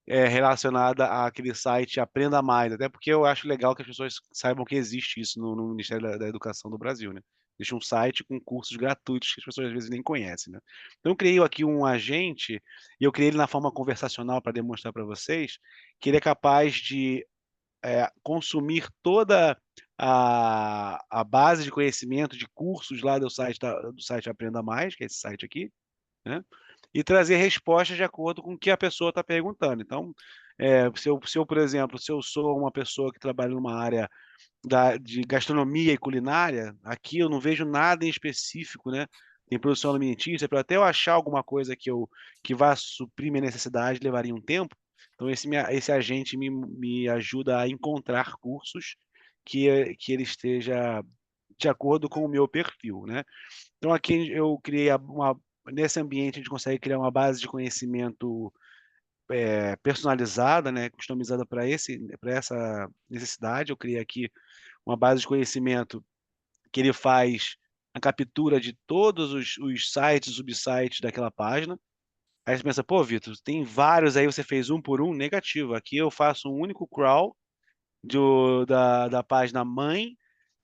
relacionada àquele site Aprenda Mais, até porque eu acho legal que as pessoas saibam que existe isso no Ministério da Educação do Brasil, né? Existe um site com cursos gratuitos que as pessoas às vezes nem conhecem, né? Então eu criei aqui um agente, e eu criei ele na forma conversacional para demonstrar para vocês que ele é capaz de consumir toda a base de conhecimento de cursos lá do site Aprenda Mais, que é esse site aqui, né? e trazer respostas de acordo com o que a pessoa está perguntando. Então, por exemplo, se eu sou uma pessoa que trabalha numa área de gastronomia e culinária, aqui eu não vejo nada em específico, né? Tem produção alimentícia, para até eu achar alguma coisa que vá suprir minha necessidade, levaria um tempo. Então, esse agente me ajuda a encontrar cursos que ele esteja de acordo com o meu perfil, né? Então, aqui eu criei nesse ambiente, a gente consegue criar uma base de conhecimento personalizada, né? Customizada para essa necessidade. Eu criei aqui uma base de conhecimento que ele faz a captura de todos os sites, subsites daquela página. Aí você pensa, pô, Vitor, tem vários aí, você fez um por um, negativo. Aqui eu faço um único crawl da página mãe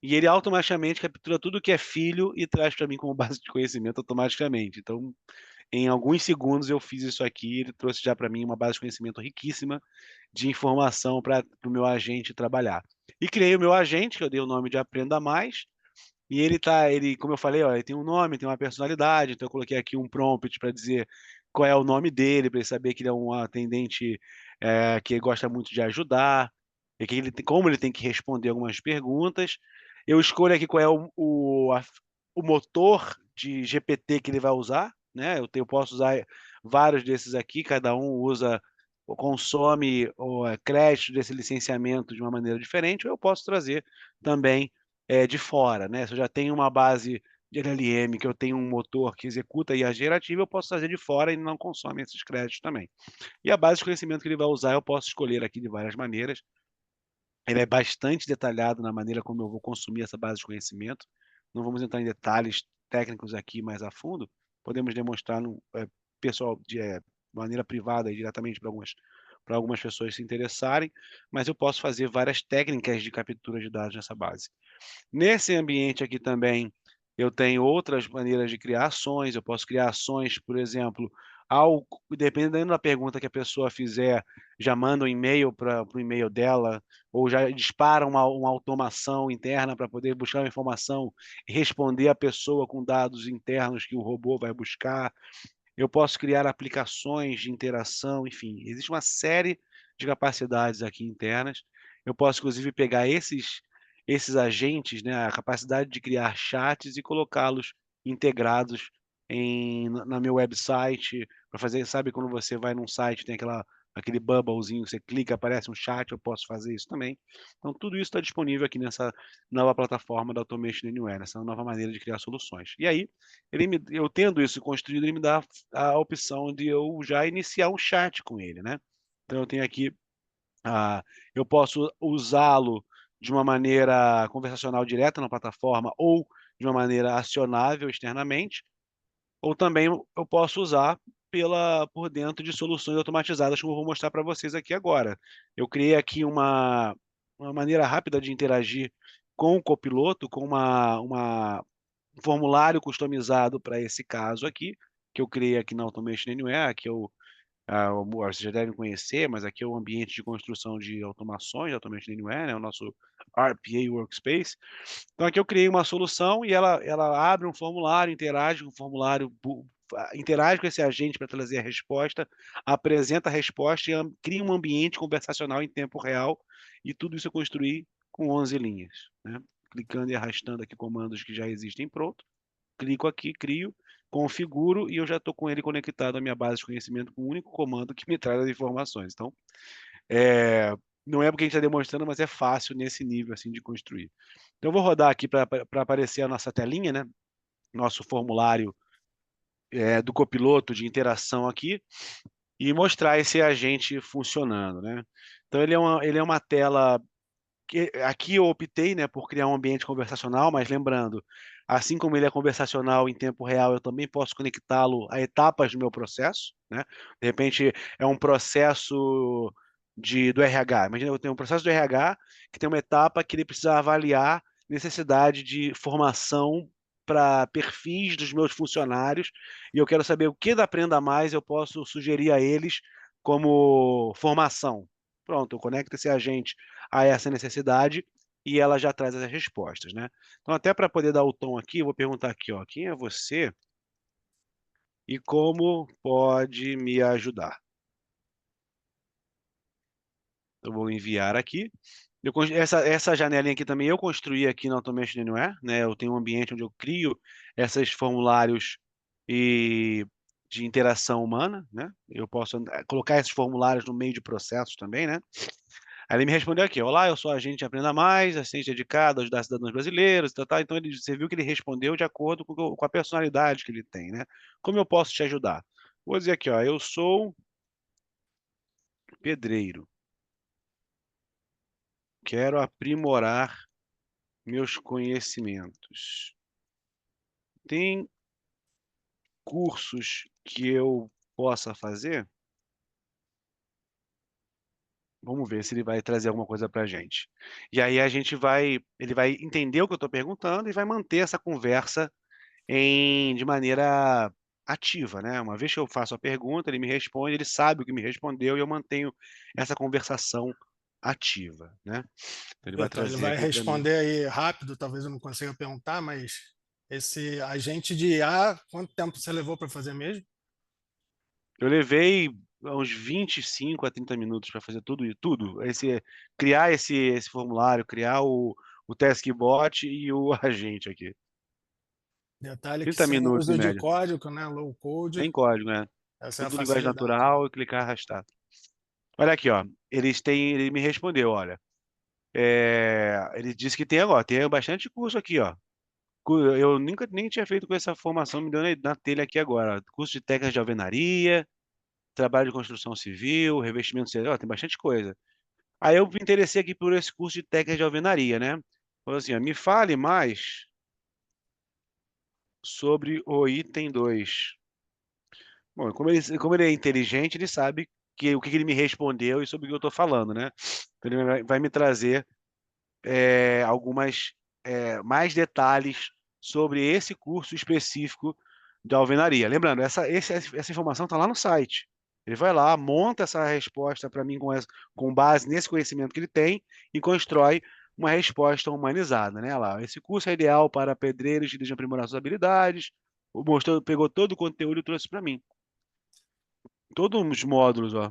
e ele automaticamente captura tudo que é filho e traz para mim como base de conhecimento automaticamente. Então, em alguns segundos eu fiz isso aqui, ele trouxe já para mim uma base de conhecimento riquíssima de informação para o meu agente trabalhar. E criei o meu agente, que eu dei o nome de Aprenda Mais, e como eu falei, ó, ele tem um nome, tem uma personalidade, então eu coloquei aqui um prompt para dizer qual é o nome dele, para ele saber que ele é um atendente que gosta muito de ajudar, e como ele tem que responder algumas perguntas. Eu escolho aqui qual é o motor de GPT que ele vai usar, né? Eu posso usar vários desses aqui, cada um usa ou consome crédito desse licenciamento de uma maneira diferente, ou eu posso trazer também de fora, né? Se eu já tenho uma base de LLM, que eu tenho um motor que executa IA gerativa, eu posso trazer de fora e não consome esses créditos também. E a base de conhecimento que ele vai usar, eu posso escolher aqui de várias maneiras. Ele é bastante detalhado na maneira como eu vou consumir essa base de conhecimento. Não vamos entrar em detalhes técnicos aqui mais a fundo. Podemos demonstrar pessoal de maneira privada e diretamente para algumas pessoas se interessarem, mas eu posso fazer várias técnicas de captura de dados nessa base. Nesse ambiente aqui também, eu tenho outras maneiras de criar ações. Eu posso criar ações, por exemplo, dependendo da pergunta que a pessoa fizer, já manda um e-mail para o e-mail dela, ou já dispara uma automação interna para poder buscar uma informação e responder a pessoa com dados internos que o robô vai buscar. Eu posso criar aplicações de interação, enfim, existe uma série de capacidades aqui internas. Eu posso, inclusive, pegar esses agentes, né, a capacidade de criar chats e colocá-los integrados no meu website, para fazer, sabe, quando você vai num site, tem aquele bubblezinho, você clica, aparece um chat, eu posso fazer isso também. Então, tudo isso está disponível aqui nessa nova plataforma da Automation Anywhere, essa nova maneira de criar soluções. E aí, eu tendo isso construído, ele me dá a opção de eu já iniciar um chat com ele, né? Então, eu tenho aqui, eu posso usá-lo de uma maneira conversacional direta na plataforma ou de uma maneira acionável externamente, ou também eu posso usar por dentro de soluções automatizadas, como eu vou mostrar para vocês aqui agora. Eu criei aqui uma maneira rápida de interagir com o copiloto, com um formulário customizado para esse caso aqui, que eu criei aqui na Automation Anywhere, que vocês já devem conhecer, mas aqui é o ambiente de construção de automações, Automation Anywhere, né, o nosso RPA Workspace. Então aqui eu criei uma solução e ela abre um formulário, interage com o formulário, interage com esse agente para trazer a resposta, apresenta a resposta e cria um ambiente conversacional em tempo real, e tudo isso eu construí com 11 linhas, né? Clicando e arrastando aqui comandos que já existem pronto. Clico aqui, crio, configuro e eu já estou com ele conectado à minha base de conhecimento com um único comando que me traz as informações. Então, não é porque a gente está demonstrando, mas é fácil nesse nível assim de construir. Então, eu vou rodar aqui para aparecer a nossa telinha, né? Nosso formulário do copiloto de interação aqui e mostrar esse agente funcionando, né? Então, ele é uma tela aqui eu optei, né, por criar um ambiente conversacional, mas lembrando, assim como ele é conversacional em tempo real, eu também posso conectá-lo a etapas do meu processo, né? De repente é um processo do RH. Imagina, eu tenho um processo do RH que tem uma etapa que ele precisa avaliar necessidade de formação para perfis dos meus funcionários e eu quero saber o que da Aprenda Mais eu posso sugerir a eles como formação. Pronto, eu conecto esse agente a essa necessidade e ela já traz as respostas, né? Então, até para poder dar o tom aqui, eu vou perguntar aqui, ó, quem é você e como pode me ajudar. Eu vou enviar aqui. Essa janelinha aqui também eu construí aqui no Automation Anywhere, né? Eu tenho um ambiente onde eu crio esses formulários de interação humana, né? Eu posso colocar esses formulários no meio de processos também, né? Aí ele me respondeu aqui: olá, eu sou agente Aprenda Mais, assistente dedicado a ajudar cidadãos brasileiros, tal. Então você viu que ele respondeu de acordo com a personalidade que ele tem, né? Como eu posso te ajudar? Vou dizer aqui, ó, eu sou pedreiro, quero aprimorar meus conhecimentos. Tem cursos que eu possa fazer? Vamos ver se ele vai trazer alguma coisa para a gente. E aí ele vai entender o que eu estou perguntando e vai manter essa conversa de maneira ativa, né? Uma vez que eu faço a pergunta, ele me responde, ele sabe o que me respondeu e eu mantenho essa conversação ativa, né? Então ele vai Vitor, ele trazer vai aqui para mim. responder aí rápido, talvez eu não consiga perguntar, mas esse agente de IA, quanto tempo você levou para fazer mesmo? Eu levei uns 25 a 30 minutos para fazer tudo. Criar esse formulário, criar o taskbot e o agente aqui. Detalhe que 30 sem minutos em uso de média. código, né? Low code, Em código, né? essa é a Tudo linguagem facilidade. natural, clicar, arrastar. Olha aqui, ó. Ele me respondeu, olha. Ele disse que tem bastante curso aqui, ó. Eu nunca nem tinha feito com essa formação, me deu na telha aqui agora. Curso de técnicas de alvenaria, trabalho de construção civil, revestimento civil, ó, tem bastante coisa. Aí eu me interessei aqui por esse curso de técnicas de alvenaria, né? Falou assim, ó, me fale mais sobre o item 2. Bom, como ele é inteligente, ele sabe o que ele me respondeu e sobre o que eu estou falando, né? Então ele vai me trazer mais detalhes sobre esse curso específico de alvenaria. Lembrando, essa informação está lá no site. Ele vai lá, monta essa resposta para mim com base nesse conhecimento que ele tem e constrói uma resposta humanizada, né? Lá, esse curso é ideal para pedreiros que desejam aprimorar suas habilidades. Pegou todo o conteúdo e trouxe para mim. Todos os módulos, ó.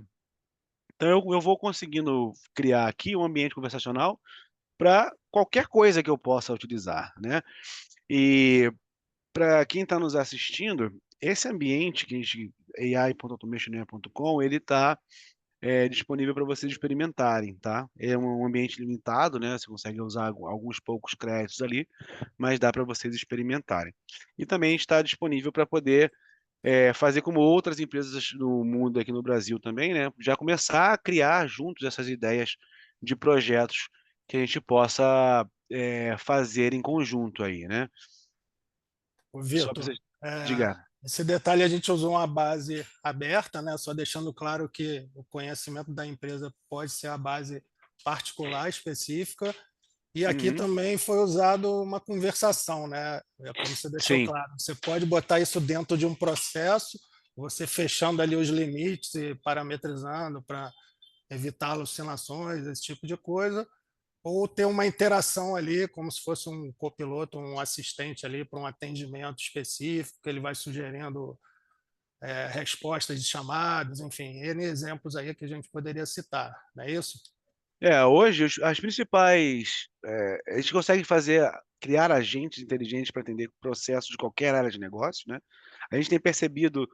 Então eu vou conseguindo criar aqui um ambiente conversacional para qualquer coisa que eu possa utilizar, né? E para quem está nos assistindo, esse ambiente que a gente ai.automationair.com, ele está disponível para vocês experimentarem, tá? É um ambiente limitado, né? Você consegue usar alguns poucos créditos ali, mas dá para vocês experimentarem. E também está disponível para poder fazer como outras empresas no mundo aqui no Brasil também, né? Já começar a criar juntos essas ideias de projetos que a gente possa fazer em conjunto aí, né? Ô, Só Vitor, precisa diga. esse detalhe a gente usou uma base aberta, né? Só deixando claro que o conhecimento da empresa pode ser a base particular específica. E aqui Uhum. também foi usado uma conversação, né? Como você deixou Sim, claro. Você pode botar isso dentro de um processo, você fechando ali os limites e parametrizando para evitar alucinações, esse tipo de coisa, ou ter uma interação ali, como se fosse um copiloto, um assistente ali para um atendimento específico, que ele vai sugerindo respostas de chamadas, enfim, N exemplos aí que a gente poderia citar, não é isso? hoje as principais, a gente consegue criar agentes inteligentes para atender processos de qualquer área de negócio, né? A gente tem percebido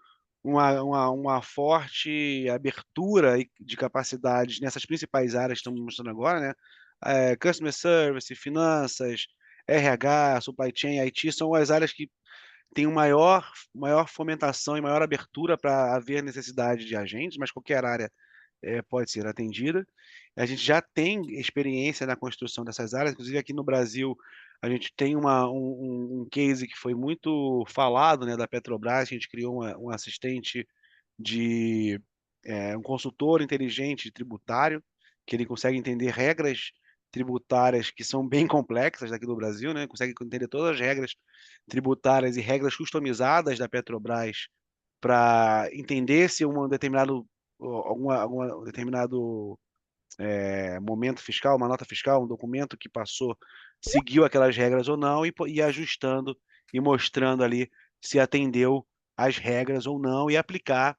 uma forte abertura de capacidades nessas principais áreas que estamos mostrando agora, né? Customer Service, finanças, RH, Supply Chain, IT, são as áreas que têm maior fomentação e maior abertura para haver necessidade de agentes, mas qualquer área pode ser atendida. A gente já tem experiência na construção dessas áreas, inclusive aqui no Brasil a gente tem um case que foi muito falado, né, da Petrobras. A gente criou um assistente um consultor inteligente tributário, que ele consegue entender regras tributárias que são bem complexas daqui do Brasil, né? Consegue entender todas as regras tributárias e regras customizadas da Petrobras para entender se algum determinado momento fiscal, uma nota fiscal, um documento que passou, seguiu aquelas regras ou não, e ajustando e mostrando ali se atendeu as regras ou não e aplicar,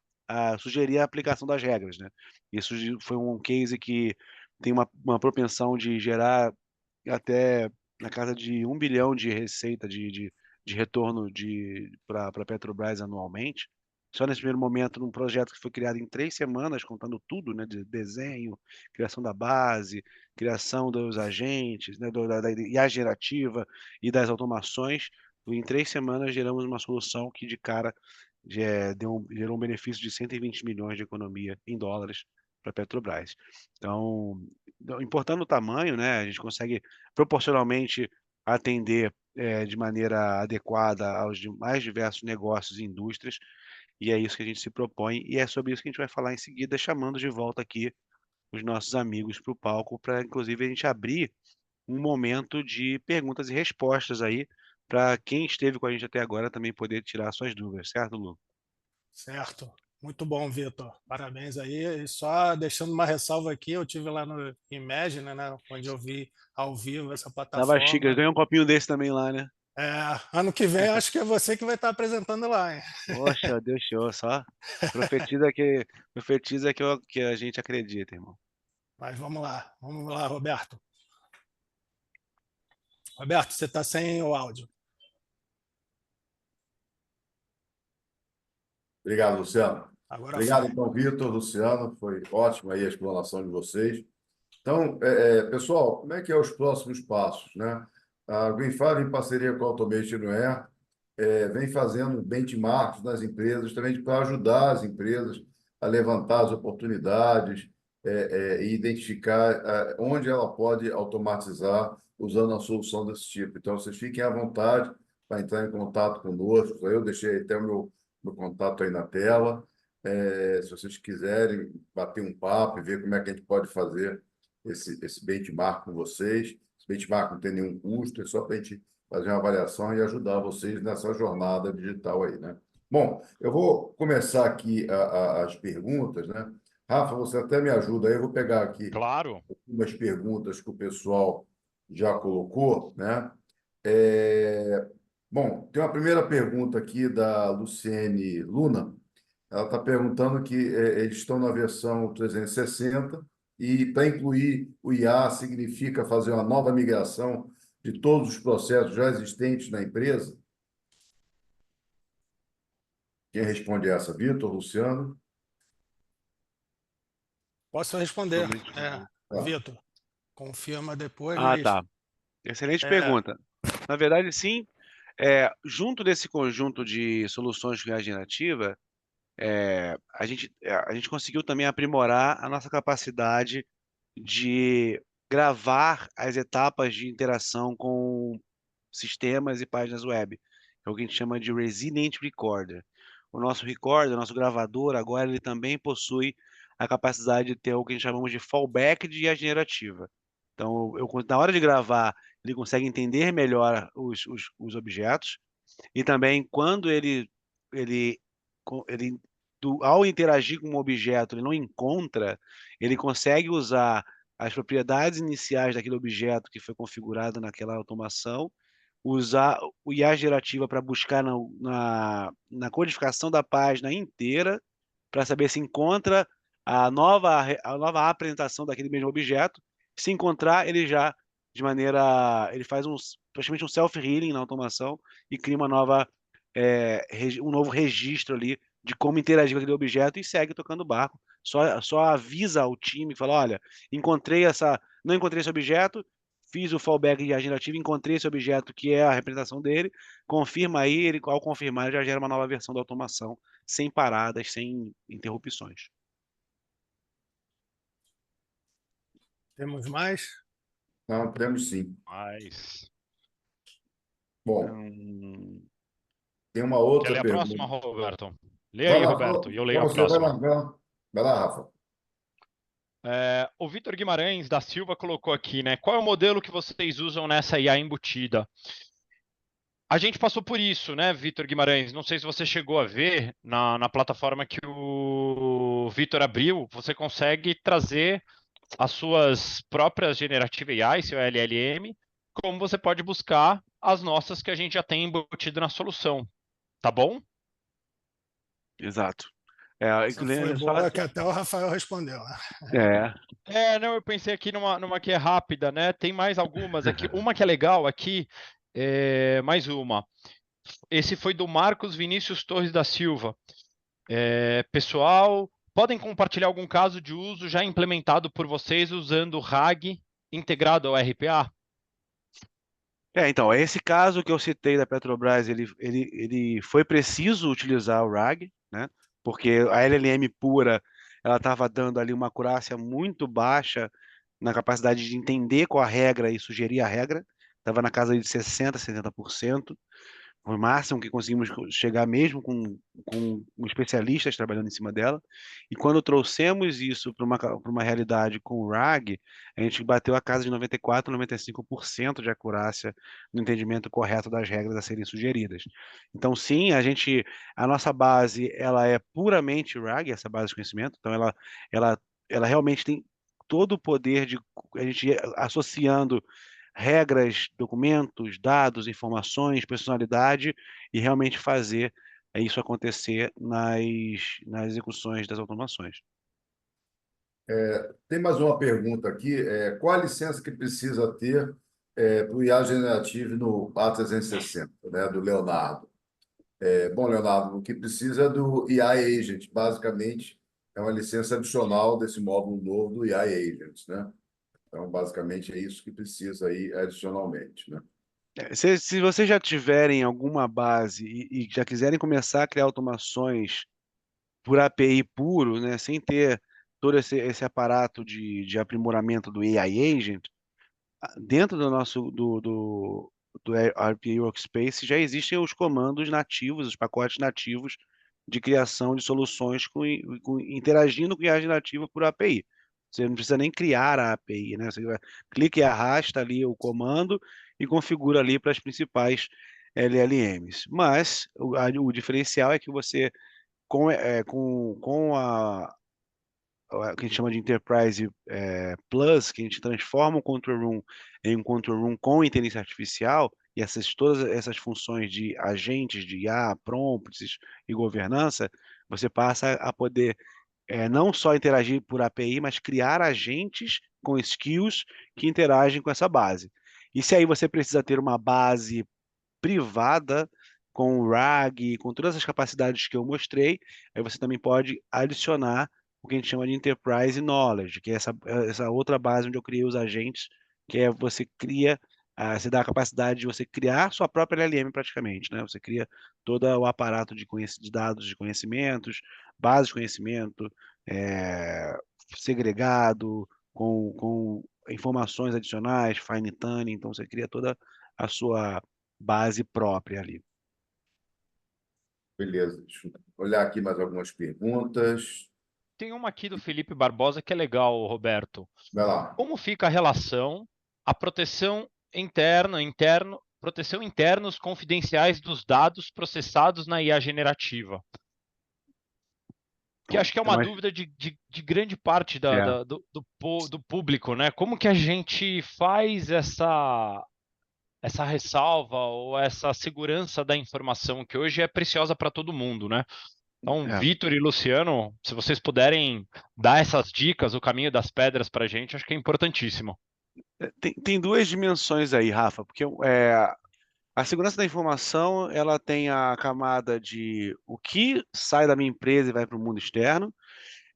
sugerir a aplicação das regras, né? Isso foi um case que tem uma propensão de gerar até na casa de 1 bilhão de receita de retorno para a Petrobras anualmente. Só nesse primeiro momento, num projeto que foi criado em 3 semanas, contando tudo, né, de desenho, criação da base, criação dos agentes, né, da IA gerativa e das automações. Em 3 semanas geramos uma solução que de cara gerou um benefício de 120 milhões de economia em dólares para a Petrobras. Então, importando o tamanho, né, a gente consegue proporcionalmente atender de maneira adequada aos mais diversos negócios e indústrias, e é isso que a gente se propõe, e é sobre isso que a gente vai falar em seguida, chamando de volta aqui os nossos amigos para o palco, para inclusive a gente abrir um momento de perguntas e respostas aí, para quem esteve com a gente até agora também poder tirar suas dúvidas, certo, Lu? Certo. Muito bom, Vitor. Parabéns aí. E só deixando uma ressalva aqui, eu tive lá no Imagine, né, onde eu vi ao vivo essa Tava chique, eu plataforma. ganhei um copinho desse também lá, né? Ano que vem, acho que é você que vai estar apresentando lá, hein? Poxa, Deus show, só profetiza que a gente acredita, irmão. Mas vamos lá, Roberto. Roberto, você está sem o áudio. Obrigado, Luciano. Agora Obrigado, foi. então, Vitor, Luciano. Foi ótima aí a explanação de vocês. Então, pessoal, como é que é os próximos passos, né? A Greenfire, em parceria com a Automation Air, vem fazendo benchmarks nas empresas também para ajudar as empresas a levantar as oportunidades e identificar onde ela pode automatizar usando a solução desse tipo. Então, vocês fiquem à vontade para entrar em contato conosco. Eu deixei até o meu contato aí na tela. Se vocês quiserem bater um papo e ver como é que a gente pode fazer esse benchmark com vocês. Esse benchmark não tem nenhum custo, é só para a gente fazer uma avaliação e ajudar vocês nessa jornada digital aí, né? Bom, eu vou começar aqui as perguntas, né? Rafa, você até me ajuda aí, eu vou pegar aqui Claro. algumas perguntas que o pessoal já colocou, né? Bom, tem uma primeira pergunta aqui da Luciene Luna. Ela está perguntando que eles estão na versão 360 e para incluir o IA significa fazer uma nova migração de todos os processos já existentes na empresa? Quem responde essa? Vitor, Luciano? Posso responder. Somente. Tá. Vitor, confirma depois, Ah, mas tá. Excelente pergunta. Na verdade, sim, junto desse conjunto de soluções regenerativa, a gente conseguiu também aprimorar a nossa capacidade de gravar as etapas de interação com sistemas e páginas web. É o que a gente chama de Resident Recorder. O nosso recorder, o nosso gravador, agora ele também possui a capacidade de ter o que a gente chamamos de fallback de IA generativa. Então, na hora de gravar, ele consegue entender melhor os objetos e também quando ele, ao interagir com um objeto, ele não encontra, ele consegue usar as propriedades iniciais daquele objeto que foi configurado naquela automação, usar o IA gerativa para buscar na codificação da página inteira, para saber se encontra a nova apresentação daquele mesmo objeto. Se encontrar, ele já, ele faz praticamente um self-healing na automação e cria um novo registro ali de como interagir com aquele objeto e segue tocando o barco. Só avisa ao time, fala, olha, não encontrei esse objeto, fiz o fallback de agenda encontrei esse objeto que é a representação dele, confirma aí, ele ao confirmar ele já gera uma nova versão da automação, sem paradas, sem interrupções. temos mais? Não, temos sim. Mas... Bom, tem uma outra Quer ler a pergunta. próxima, Roberto? Lê Vai aí, lá, Roberto, e eu leio a você vai lá, próxima. vai lá, Rafa. O Vitor Guimarães da Silva colocou aqui, né? Qual é o modelo que vocês usam nessa IA embutida? A gente passou por isso, né, Vitor Guimarães? Não sei se você chegou a ver na plataforma que o Vitor abriu, você consegue trazer as suas próprias Generative AI, seu LLM, como você pode buscar as nossas que a gente já tem embutido na solução, tá bom? Exato. Essa foi boa que até o Rafael respondeu, né? Não, eu pensei aqui numa que é rápida, né? Tem mais algumas aqui. Uma que é legal aqui, mais uma. Esse foi do Marcos Vinícius Torres da Silva. Pessoal, podem compartilhar algum caso de uso já implementado por vocês usando o RAG integrado ao RPA? Então, esse caso que eu citei da Petrobras, ele foi preciso utilizar o RAG, né? Porque a LLM pura, ela estava dando ali uma acurácia muito baixa na capacidade de entender qual a regra e sugerir a regra, estava na casa de 60%, 70%. O máximo que conseguimos chegar mesmo com especialistas trabalhando em cima dela. E quando trouxemos isso para uma realidade com o RAG, a gente bateu a casa de 94%, 95% de acurácia no entendimento correto das regras a serem sugeridas. Então, sim, a nossa base ela é puramente RAG, essa base de conhecimento. Então, ela realmente tem todo o poder de a gente associando regras, documentos, dados, informações, personalidade e realmente fazer isso acontecer nas execuções das automações. Tem mais uma pergunta aqui. Qual a licença que precisa ter para o IA generativo no A360, né, do Leonardo? Bom, Leonardo, o que precisa é do IA Agent. Basicamente, é uma licença adicional desse módulo novo do IA Agent, né? Então, basicamente, é isso que precisa aí adicionalmente, né? Se vocês já tiverem alguma base e já quiserem começar a criar automações por API puro, né, sem ter todo esse aparato de aprimoramento do AI Agent, dentro do RPA Workspace já existem os comandos nativos, os pacotes nativos de criação de soluções interagindo com o IA nativa por API. Você não precisa nem criar a API, né? Você clica e arrasta ali o comando e configura ali para as principais LLMs. Mas o diferencial é que você, com o que a gente chama de Enterprise Plus, que a gente transforma o Control Room em um Control Room com inteligência artificial, e todas essas funções de agentes de IA, prompts e governança, você passa a poder não só interagir por API, mas criar agentes com skills que interagem com essa base. E se aí você precisa ter uma base privada com o RAG, com todas as capacidades que eu mostrei, aí você também pode adicionar o que a gente chama de Enterprise Knowledge, que é essa outra base onde eu criei os agentes, que é você cria, você dá a capacidade de você criar sua própria LLM praticamente, né? Você cria todo o aparato de dados de conhecimentos, base de conhecimento, segregado, com informações adicionais, fine tuning, então você cria toda a sua base própria ali. Beleza. Deixa eu olhar aqui mais algumas perguntas. Tem uma aqui do Felipe Barbosa que é legal, Roberto. Vai lá. Como fica a relação, a proteção proteção internos confidenciais dos dados processados na IA generativa? Que acho que é uma dúvida de grande parte do público, né? Como que a gente faz essa ressalva ou essa segurança da informação que hoje é preciosa para todo mundo, né? Então, Vitor e Luciano, se vocês puderem dar essas dicas, o caminho das pedras para a gente, acho que é importantíssimo. Tem duas dimensões aí, Rafa, porque a segurança da informação ela tem a camada de o que sai da minha empresa e vai para o mundo externo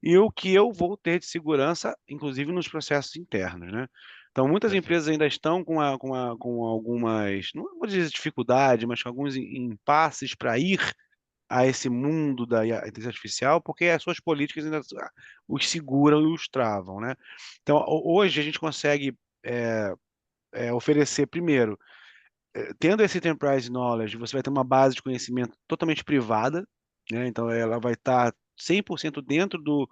e o que eu vou ter de segurança, inclusive nos processos internos, né? Então, muitas empresas ainda estão com algumas, não vou dizer dificuldade, mas com alguns impasses para ir a esse mundo da inteligência artificial, porque as suas políticas ainda os seguram e os travam, né? Então, hoje a gente consegue oferecer, primeiro, tendo esse Enterprise Knowledge, você vai ter uma base de conhecimento totalmente privada, né? Então, ela vai estar 100% dentro do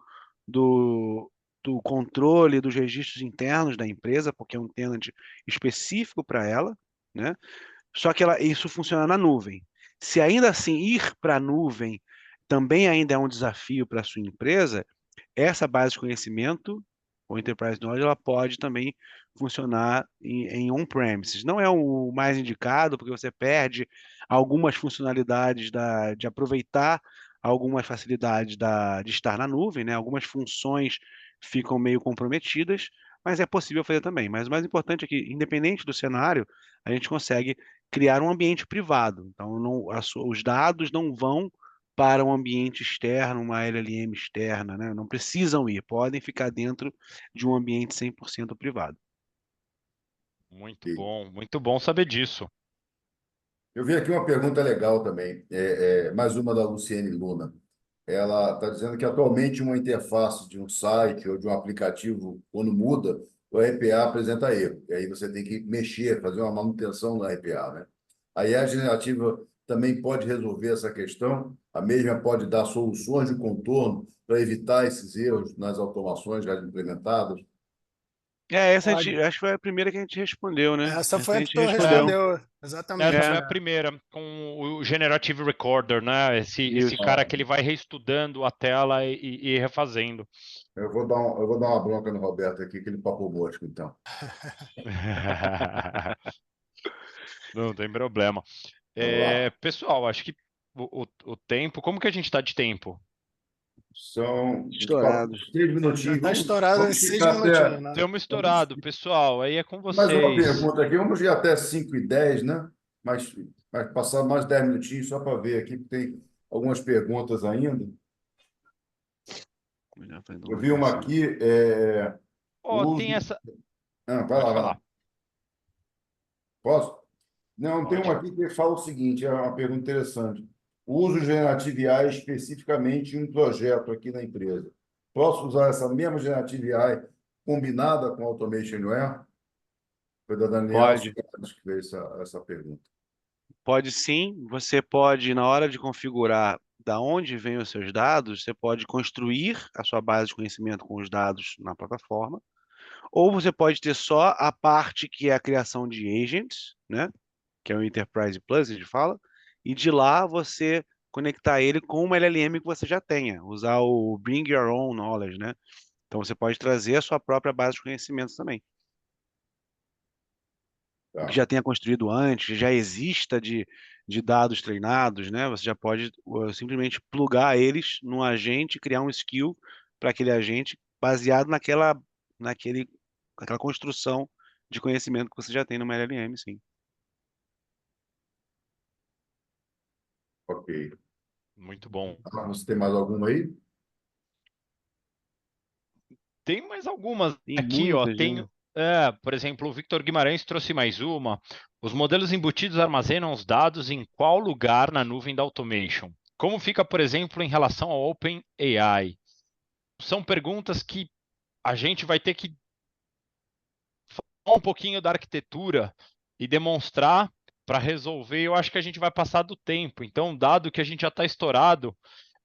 controle dos registros internos da empresa, porque é um tenant específico para ela, né? Só que isso funciona na nuvem. Se ainda assim ir para a nuvem também ainda é um desafio para a sua empresa, essa base de conhecimento, o Enterprise Knowledge, ela pode também funcionar em on-premises. Não é o mais indicado, porque você perde algumas funcionalidades de aproveitar algumas facilidades de estar na nuvem, né? Algumas funções ficam meio comprometidas, mas é possível fazer também. Mas o mais importante é que, independente do cenário, a gente consegue criar um ambiente privado. Então, os dados não vão para um ambiente externo, uma LLM externa, né? Não precisam ir, podem ficar dentro de um ambiente 100% privado. Muito bom saber disso. Eu vi aqui uma pergunta legal também, mais uma da Luciene Luna. Ela está dizendo que atualmente uma interface de um site ou de um aplicativo, quando muda, o RPA apresenta erro. E aí você tem que mexer, fazer uma manutenção no RPA, né? A IA generativa também pode resolver essa questão. A mesma pode dar soluções de contorno para evitar esses erros nas automações já implementadas. Essa a Pode. gente, acho que foi a primeira que a gente respondeu, né? Essa foi a a gente que tu respondeu. respondeu, exatamente. Essa foi a primeira, com o Generative Recorder, né? Esse cara que ele vai reestudando a tela e refazendo. Eu vou dar uma bronca no Roberto aqui, que ele papou mosca, então. Não tem problema. Vamos lá. Pessoal, acho que o tempo... Como que a gente está de tempo? São Estourados. 3 Já minutinhos. está estourado em Vamos 6 ficar minutinhos, né? Estamos estourado, pessoal. Aí é com Mais uma vocês. pergunta aqui. Vamos ir até 5:10, né? Mas vai passar mais 10 minutinhos só para ver aqui, porque tem algumas perguntas ainda. Eu vi uma aqui. Ó, o tem uso... essa... vai Pode lá, vai falar. lá. Posso? Não, tem Pode. uma aqui que fala o seguinte, é uma pergunta interessante. O uso de Generative AI especificamente em um projeto aqui na empresa. Posso usar essa mesma Generative AI combinada com Automation Anywhere? Foi da Daniela Pode. Soares que fez essa pergunta. Pode sim, você pode, na hora de configurar da onde vêm os seus dados, você pode construir a sua base de conhecimento com os dados na plataforma, ou você pode ter só a parte que é a criação de agents, né? Que é o Enterprise Plus, a gente fala, e de lá você conectar ele com uma LLM que você já tenha, usar o Bring Your Own Knowledge, né? Então você pode trazer a sua própria base de conhecimentos também. O que Tá. já tenha construído antes, que já exista de dados treinados, né? Você já pode simplesmente plugar eles num agente, criar um skill para aquele agente baseado naquela construção de conhecimento que você já tem no LLM, sim. Ok. Muito bom. Você tem mais alguma aí? Tem mais algumas Tem aqui, ó. muitas, né? Por exemplo, o Victor Guimarães trouxe mais uma. Os modelos embutidos armazenam os dados em qual lugar na nuvem da Automation? Como fica, por exemplo, em relação ao OpenAI? São perguntas que a gente vai ter que falar um pouquinho da arquitetura e demonstrar para resolver. Eu acho que a gente vai passar do tempo. Então, dado que a gente já está estourado,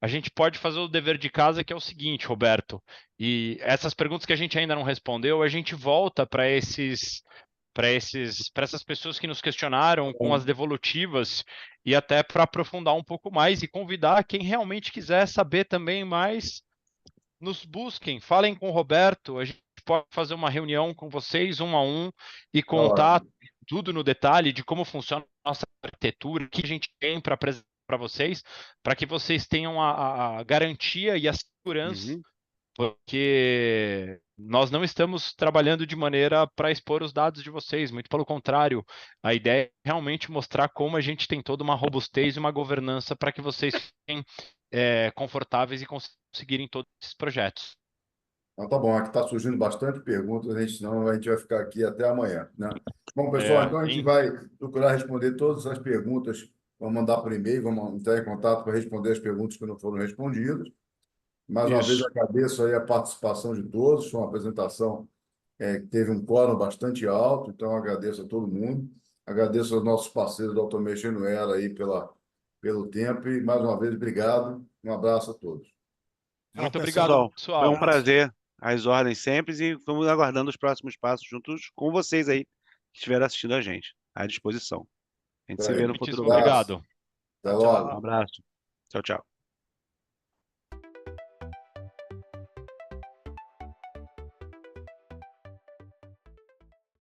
a gente pode fazer o dever de casa, que é o seguinte, Roberto. E essas perguntas que a gente ainda não respondeu, a gente volta para essas pessoas que nos questionaram com as devolutivas e até para aprofundar um pouco mais e convidar quem realmente quiser saber também mais, nos busquem, falem com o Roberto, a gente pode fazer uma reunião com vocês, um a um, e contar tudo no detalhe de como funciona a nossa arquitetura, o que a gente tem para apresentar para vocês, para que vocês tenham a garantia e a segurança, porque nós não estamos trabalhando de maneira para expor os dados de vocês, muito pelo contrário, a ideia é realmente mostrar como a gente tem toda uma robustez e uma governança para que vocês fiquem confortáveis e conseguirem todos esses projetos. Então, tá bom, aqui está surgindo bastante perguntas, senão a gente vai ficar aqui até amanhã, né? Bom, pessoal, então a gente vai procurar responder todas as perguntas, vamos mandar por e-mail, vamos entrar em contato para responder as perguntas que não foram respondidas. Mais uma vez, agradeço aí a participação de todos, foi uma apresentação que teve um quórum bastante alto, então agradeço a todo mundo, agradeço aos nossos parceiros da Automation Anywhere aí pelo tempo e, mais uma vez, obrigado, um abraço a todos. Muito pessoal. obrigado, Pessoal, foi pessoal. um prazer, às ordens sempre, e vamos aguardando os próximos passos juntos com vocês aí, que estiveram assistindo a gente, à disposição. A gente se vê no futuro. Muitíssimo obrigado. Até Tchau. logo. Um abraço. Tchau, tchau.